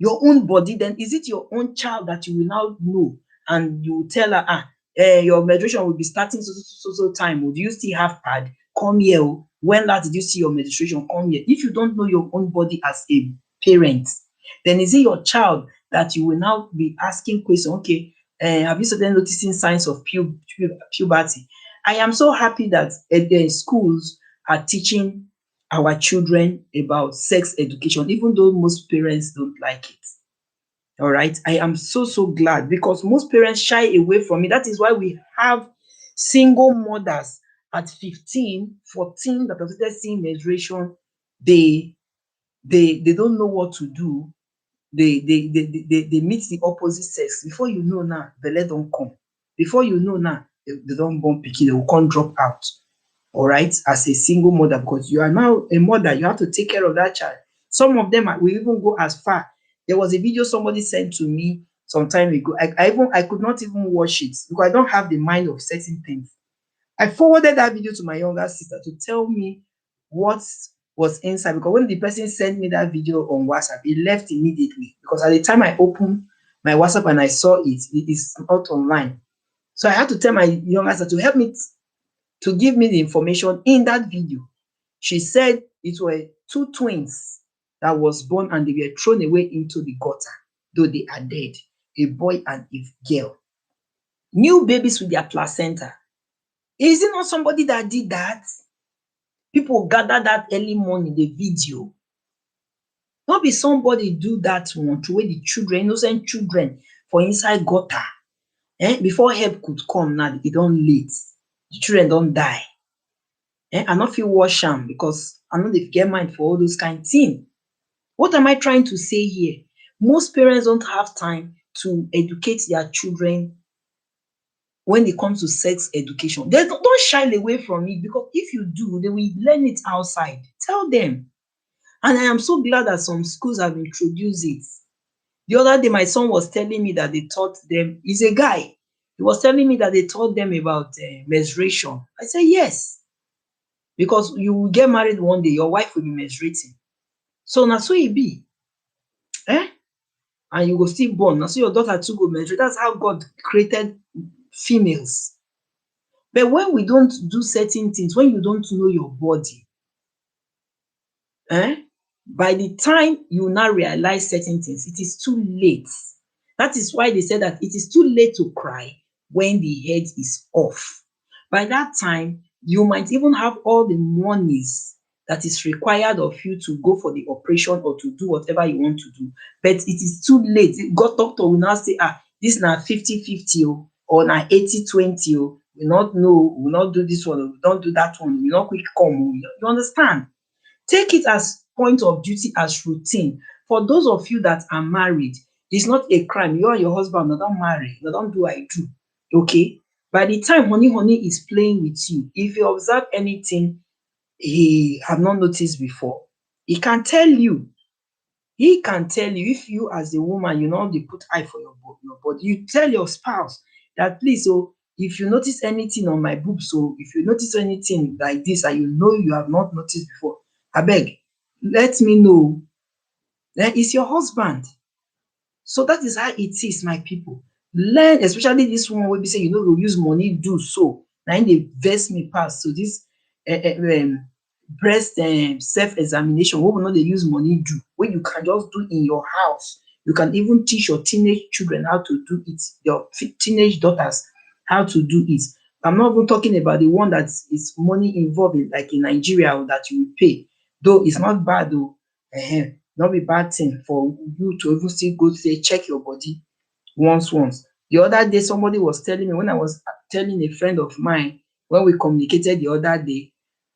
Your own body, then is it your own child that you will now know and you tell her, your menstruation will be starting so time oh, do you still have pad? Come here oh, when last did you see your menstruation? Come here. If you don't know your own body as a parent, then is it your child that you will now be asking question, okay, have you started noticing signs of puberty? I am so happy that the schools are teaching our children about sex education, even though most parents don't like it. All right. I am so glad because most parents shy away from it. That is why we have single mothers at 15, 14 that have started seeing menstruation. They don't know what to do. They meet the opposite sex. Before you know now, belle don't come. Before you know now, they don't born pikin, they will come drop out. All right, as a single mother, because you are now a mother, you have to take care of that child. Some of them will even go as far. There was a video somebody sent to me some time ago. I could not even watch it because I don't have the mind of certain things. I forwarded that video to my younger sister to tell me what was inside, because when the person sent me that video on WhatsApp, it left immediately because at the time I opened my WhatsApp and I saw it is not online. So I had to tell my younger sister to help me to give me the information in that video. She said it were two twins that was born and they were thrown away into the gutter, though they are dead, a boy and a girl. New babies with their placenta. Is it not somebody that did that? People gather that early morning, the video. Not be somebody do that one to where the children, innocent children, for inside gutter. Before help could come, now it don't late. The children don't die. I no fit watch am because I no dey get mind for all those kind thing. What am I trying to say here? Most parents don't have time to educate their children when it comes to sex education. They don't shy away from it because if you do, they will learn it outside. Tell them. And I am so glad that some schools have introduced it. The other day, my son was telling me that they taught them, he's a guy, he was telling me that they taught them about menstruation. I said, yes, because you will get married one day, your wife will be menstruating. So na so e be. And you go still born. Na so your daughter too go menstruate. That's how God created females. But when we don't do certain things, when you don't know your body, by the time you now realize certain things, it is too late. That is why they said that it is too late to cry when the head is off. By that time, you might even have all the monies that is required of you to go for the operation or to do whatever you want to do. But it is too late. God doctor will now say, this na 50-50 or na 80-20 we not know, we not do this one, we don't do that one, we not quick come. You understand? Take it as point of duty, as routine. For those of you that are married, it's not a crime. You and your husband don't marry, you don't do I do. Okay? By the time honey is playing with you, if you observe anything he have not noticed before, he can tell you. He can tell you. If you as a woman, you know they put eye for your body, you tell your spouse that please, if you notice anything on my boobs, if you notice anything like this and you know you have not noticed before, abeg, let me know. Then it's your husband. So that is how it is, my people. Learn, especially this one wey be say you no go use money do so. Na im dey vex me pass. So this breast self-examination wey we no dey use money do, wey you can just do in your house. You can even teach your teenage children how to do it, your teenage daughters how to do it. I'm not even talking about the one that is money involved in, like in Nigeria that you will pay, though it's not bad though. Not be bad thing for you to even still go say check your body once. The other day somebody was telling me, when I was telling a friend of mine, when we communicated the other day,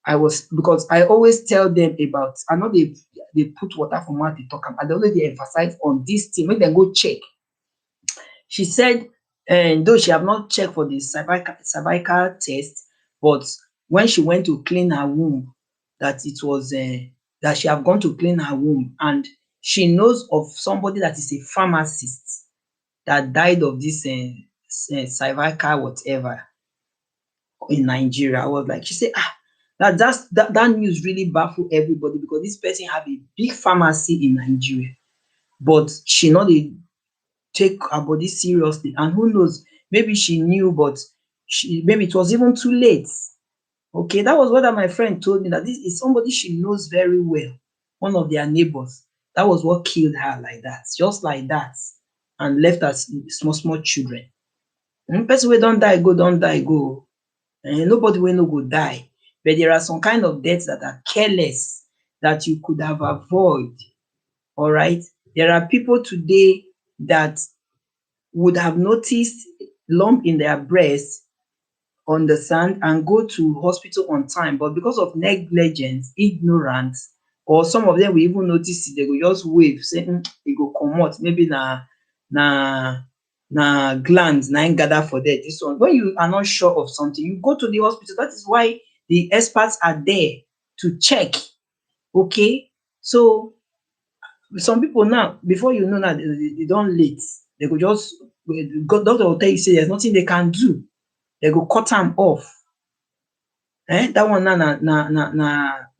I was, because I always tell them about, I know they put water for mouth dey talk am, I dey always dey emphasize on this thing, make dem go check. She said, though she have not checked for the cervical test, but when she went to clean her womb, that it was that she have gone to clean her womb, and she knows of somebody that is a pharmacist that died of this cervical whatever in Nigeria. I was like, she said, that news really baffled everybody, because this person have a big pharmacy in Nigeria, but she no dey take her body seriously. And who knows, maybe she knew, but maybe it was even too late. Okay, that was what my friend told me, that this is somebody she knows very well, one of their neighbors. That was what killed her like that, just like that, and left her small children. Person wey don die go don die go. Nobody wey no go die, but there are some kind of deaths that are careless that you could have avoid. Alright, there are people today that would have noticed lump in their breast on the sand and go to hospital on time, but because of negligence, ignorance, or some of them will even notice it, they go just wave say e go comot, maybe na gland na im gather for there. This one, when you are not sure of something, you go to the hospital. That is why the experts are there to check. Okay, so some people now, before you know now, they don late. They go just, doctor will tell you say there's nothing they can do. They go cut am off. That one now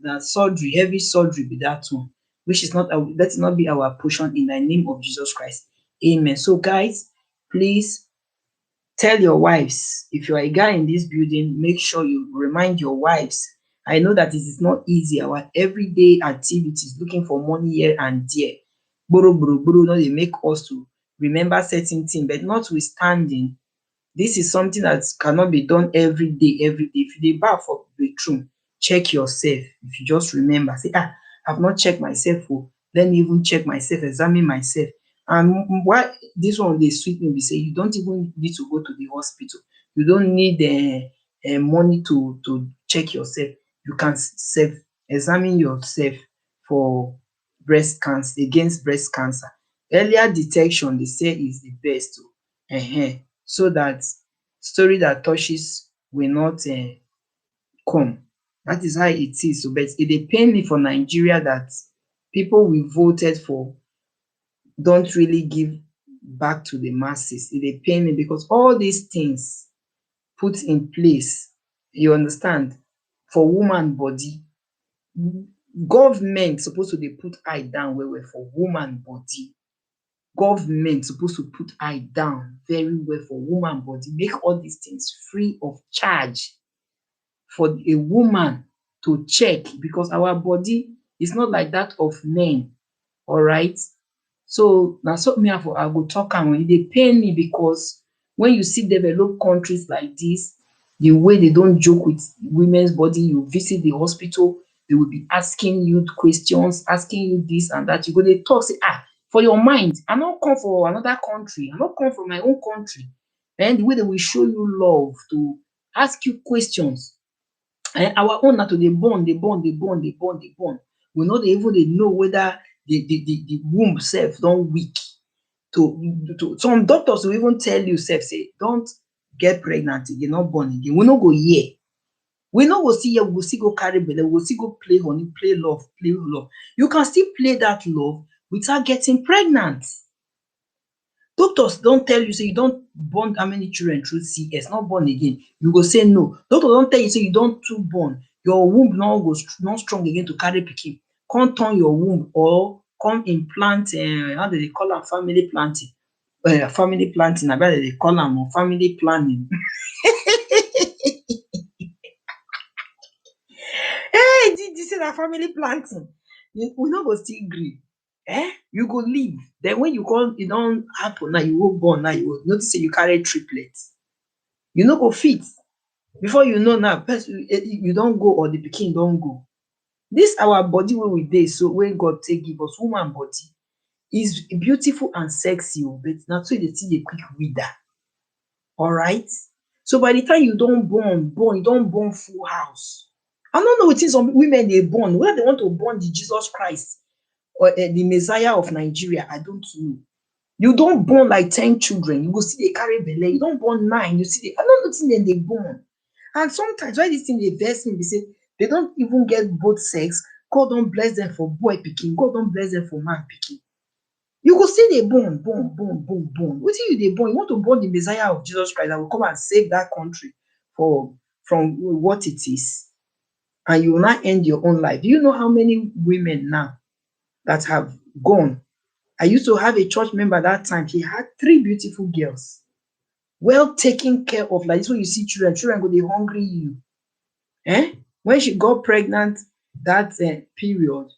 na surgery, heavy surgery be that one, which is not, let it not be our portion in the name of Jesus Christ. Amen. So guys, please tell your wives, if you are a guy in this building, make sure you remind your wives. I know that it is not easy, our everyday activities, looking for money here and there. Boro no dey make us to remember certain things, but notwithstanding, this is something that cannot be done every day. If you dey baff for bathroom, check yourself. If you just remember, say, I've not checked myself oh, let me even check myself, examine myself. And why this one dey sweet me be say, you don't even need to go to the hospital. You don't need money to check yourself. You can self-examine yourself for breast cancer, against breast cancer. Earlier detection, they say, is the best oh. So that story that touches will not come. That is how it is. So, but it dey pain me for Nigeria that people we voted for don't really give back to the masses. It dey pain me because all these things put in place, you understand, for woman body, government suppose to dey put eye down well for woman body. Government suppose to put eye down very well for woman body, make all these things free of charge for a woman to check, because our body is not like that of men. Alright, so na so me I go talk am. E dey pain me because when you see developed countries like this, the way they don't joke with women's body, you visit the hospital, they will be asking you questions, asking you this and that. You go dey talk say, for your mind, I no come for another country, I no come from my own country. The way they will show you love, to ask you questions. Our own na to dey born. We no dey even dey know whether the womb sef don weak. To some doctors will even tell you sef say, don't get pregnant again, not born again. We no go hear. We no go still hear, we go still go carry belle, we go still go play honey, play love. You can still play that love without getting pregnant. Doctors don tell you say you don born how many children through CS, not born again. You go say no. Doctor don tell you say you don too born, your womb no strong again to carry pikin. Come turn your womb or come implant, how dem dey call am, family planting. Family planting, abi how dem dey call am, or family planning. you say that family planting, we no go still gree. You go leave. Then when you come, e don happen now, you go born now, you go notice say you carry triplets. You no go fit. Before you know now, person you don go or the pikin don go. Dis our body wey we dey so, wey God take give us, woman body, is beautiful and sexy o, but na so e dey still dey quick wither. Alright? So by the time you don born, you don born full house. I no know wetin some women dey born, whether they want to born the Jesus Christ or the Messiah of Nigeria, I don't know. You don born like 10 children, you go still dey carry belle. You don born 9, you still dey, I no know wetin dem dey born. And sometimes why dis thing dey vex me be say they don even get both sex. God don bless them for boy pikin, God don bless them for man pikin. You go still dey born. Wetin you dey born? You want to born the Messiah of Jesus Christ that will come and save that country from what it is, and you will not end your own life. Do you know how many women now that have gone? I used to have a church member that time. He had 3 beautiful girls, well taken care of. Like this, when you see children go dey hungry you. When she got pregnant that period,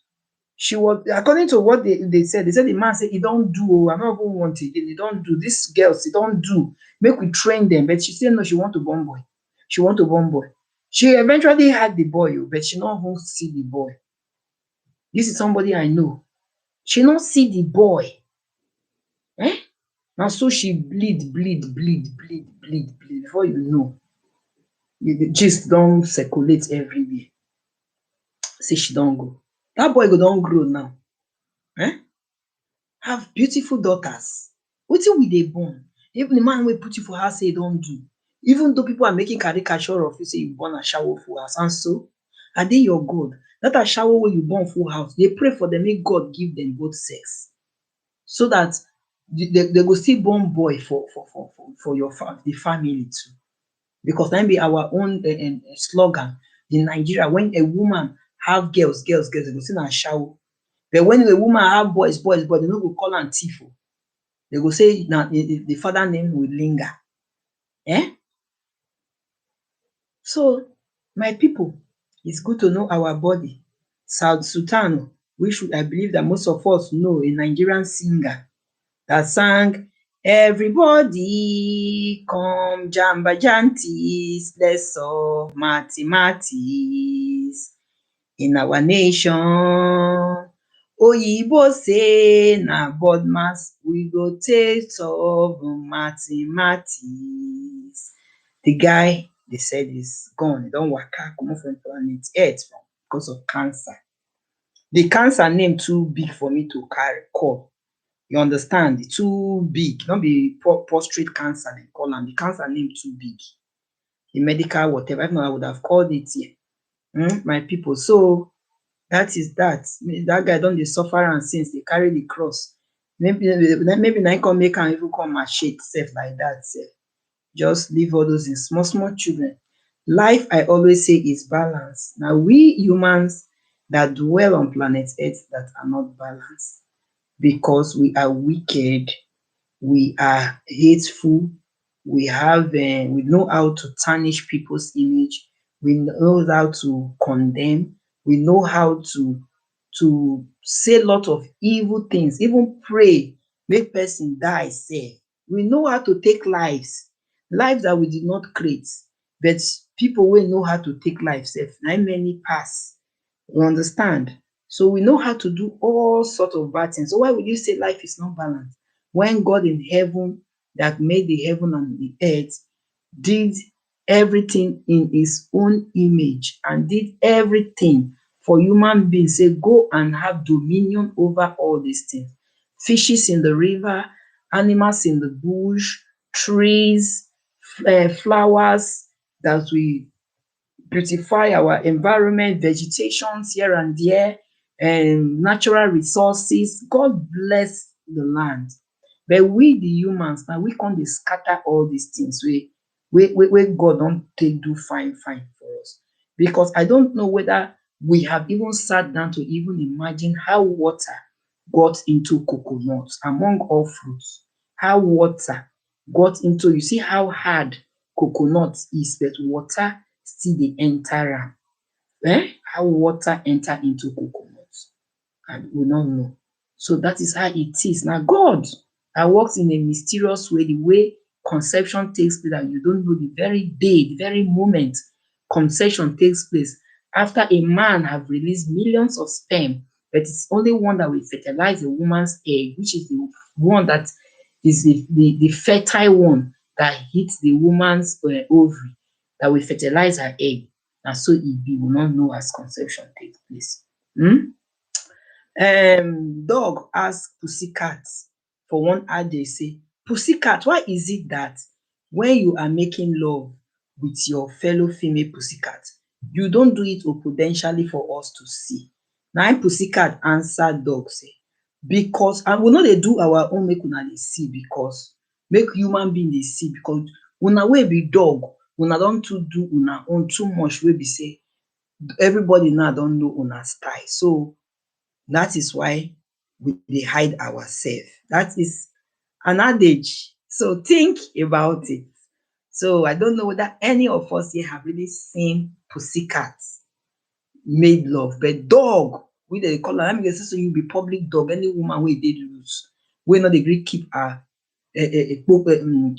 she was, according to what they said the man said, "E don do o, I no even want again. E don do. These girls, e don do. Make we train them." But she said no, she want to born boy. She want to born boy. She eventually had the boy, but she no even see the boy. This is somebody I know. She no see the boy. Na so she bleed. Before you know, the gist don circulate everywhere. Say she don go. That boy go don grow now. Have beautiful daughters. Wetin we dey born? Even the man wey put you for house say e don do. Even though people are making caricature of you say you born ashawo full house, and so are they your God? That ashawo wey you born full house, dey pray for them make God give them both sex, so that they go still born boy for your the family too. Because that be our own slogan in Nigeria. When a woman have girls, they go say na ashawo. But when a woman have boys, they no go call am thief o. They go say na the father name will linger. So my people, it's good to know our body. South Sultan, I believe that most of us know, a Nigerian singer that sang, "Everybody come jamba jantis, let's solve mathematics in our nation. Oyibo say na board mass we go take solve mathematics." The guy, they said, is gone. He don waka comot from planet Earth because of cancer. The cancer name too big for me to call. You understand? Too big. Not be prostate cancer they call am. The cancer name too big. The medical whatever. If not, I would have called it here. My people. So that is that. That guy don dey suffer am since they carry the cross. Maybe na him come make am even come machete sef like that sef. Just leave all those in small children. Life, I always say, is balance. Now we humans that dwell on planet Earth that are not balanced, because we are wicked, we are hateful, we know how to tarnish people's image, we know how to condemn, we know how to say a lot of evil things, even pray make person die sef. We know how to take lives that we did not create, but people wey know how to take life sef, na many pass. You understand? So we know how to do all sorts of bad things. So why would you say life is not balanced when God in heaven that made the heaven and the earth did everything in his own image and did everything for human beings? Say go and have dominion over all these things. Fishes in the river, animals in the bush, trees, flowers, that we beautify our environment, vegetations here and there, and natural resources. God bless the land. But we the humans now, we come dey scatter all these things wey God don take do fine for us. Because I don't know whether we have even sat down to even imagine how water got into coconut among all fruits. How water got into, you see how hard coconut is, but water still dey enter am. how water enter into coconut, and we will not know. So that is how it is. Now God that works in a mysterious way, the way conception takes place, and you don't know the very day, the very moment conception takes place, after a man have released millions of sperm, but it's only one that will fertilize a woman's egg, which is the one that is the fertile one that hits the woman's ovary, that will fertilize her egg. And so it be, will not know as conception takes place. Dog ask pussycat for one adage say, pussycat, why is it that when you are making love with your fellow female pussycat, you don't do it opudentially for us to see? Na im pussycat answer dog say, because, and we no dey do our own make una dey see, because make human being dey see, because una wey be dog, una don too do una own too much, wey be say everybody now don know una style. So that is why we dey hide ourselves. That is an adage. So think about it. So I don't know whether any of us here have really seen pussycat made love, but dog, we dey call am, let me say, so you be public dog, any woman wey dey loose, wey no dey gree keep her kpokinyon,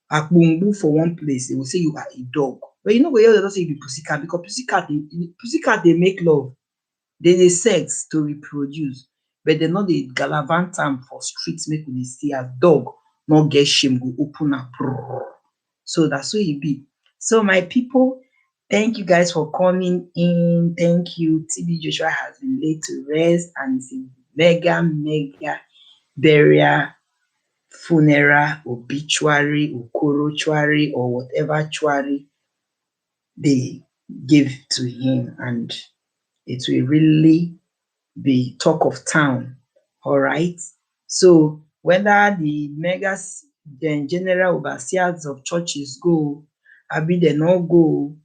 her kpongbu for one place, they will say you are a dog. But you no go hear dem say you be pussycat, because pussycat dey make love, dey sex to reproduce, but dem no dey galavant am for street make we dey see as dog no get shame go open am. So na so e be. So my people, thank you guys for coming in. Thank you. TB Joshua has been laid to rest, and it's a mega burial, funeral, obituary, okorochuary, or whatever chuary they give to him, and it will really be talk of town. All right. So whether the megas, the general overseers of churches go, abi dem no go,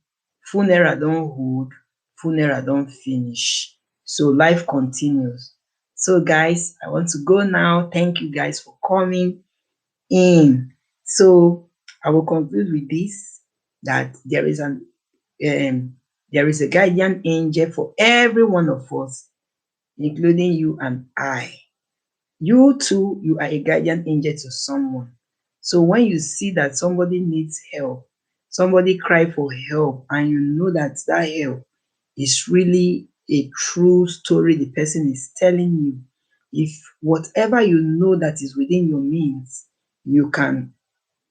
funeral don hold, funeral don finish. So life continues. So guys, I want to go now. Thank you guys for coming in. So I will conclude with this, that there is a guardian angel for every one of us, including you and I. You too, you are a guardian angel to someone. So when you see that somebody needs help, somebody cry for help, and you know that that help is really a true story the person is telling you, if whatever you know that is within your means, you can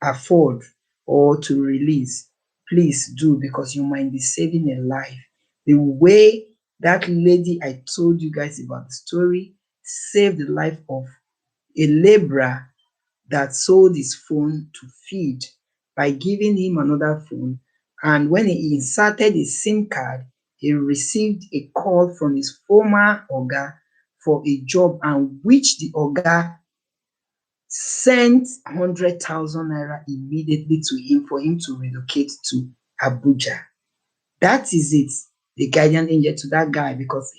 afford or to release, please do, because you might be saving a life. The way that lady I told you guys about the story saved the life of a laborer that sold his phone to feed, by giving him another phone. And when he inserted his SIM card, he received a call from his former oga for a job, and which the oga sent 100,000 naira immediately to him for him to relocate to Abuja. That is it, the guardian angel to that guy, because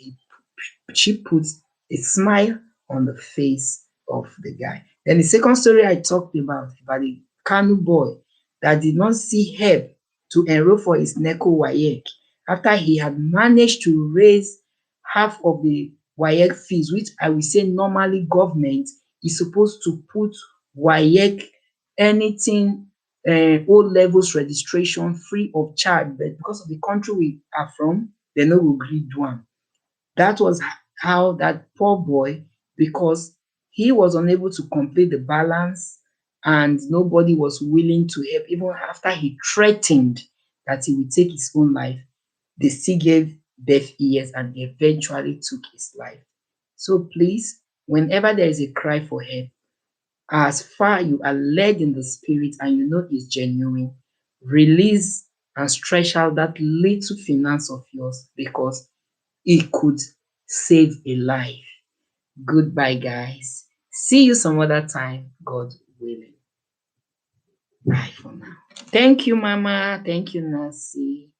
she puts a smile on the face of the guy. Then the second story I talked about the Kanu boy that did not see help to enroll for his NECO WAEC after he had managed to raise half of the WAEC fees, which I will say normally government is supposed to put WAEC anything O levels registration free of charge, but because of the country we are from, they no go gree do am. That was how that poor boy, because he was unable to complete the balance and nobody was willing to help, even after he threatened that he would take his own life, they still gave deaf ears and eventually took his life. So please, whenever there is a cry for help, as far you are led in the spirit and you know it's genuine, release and stretch out that little finance of yours, because it could save a life. Goodbye, guys. See you some other time, God willing. Bye for now. Thank you, Mama. Thank you, Nancy.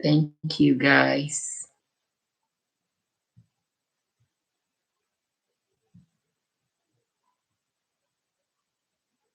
Thank you, guys.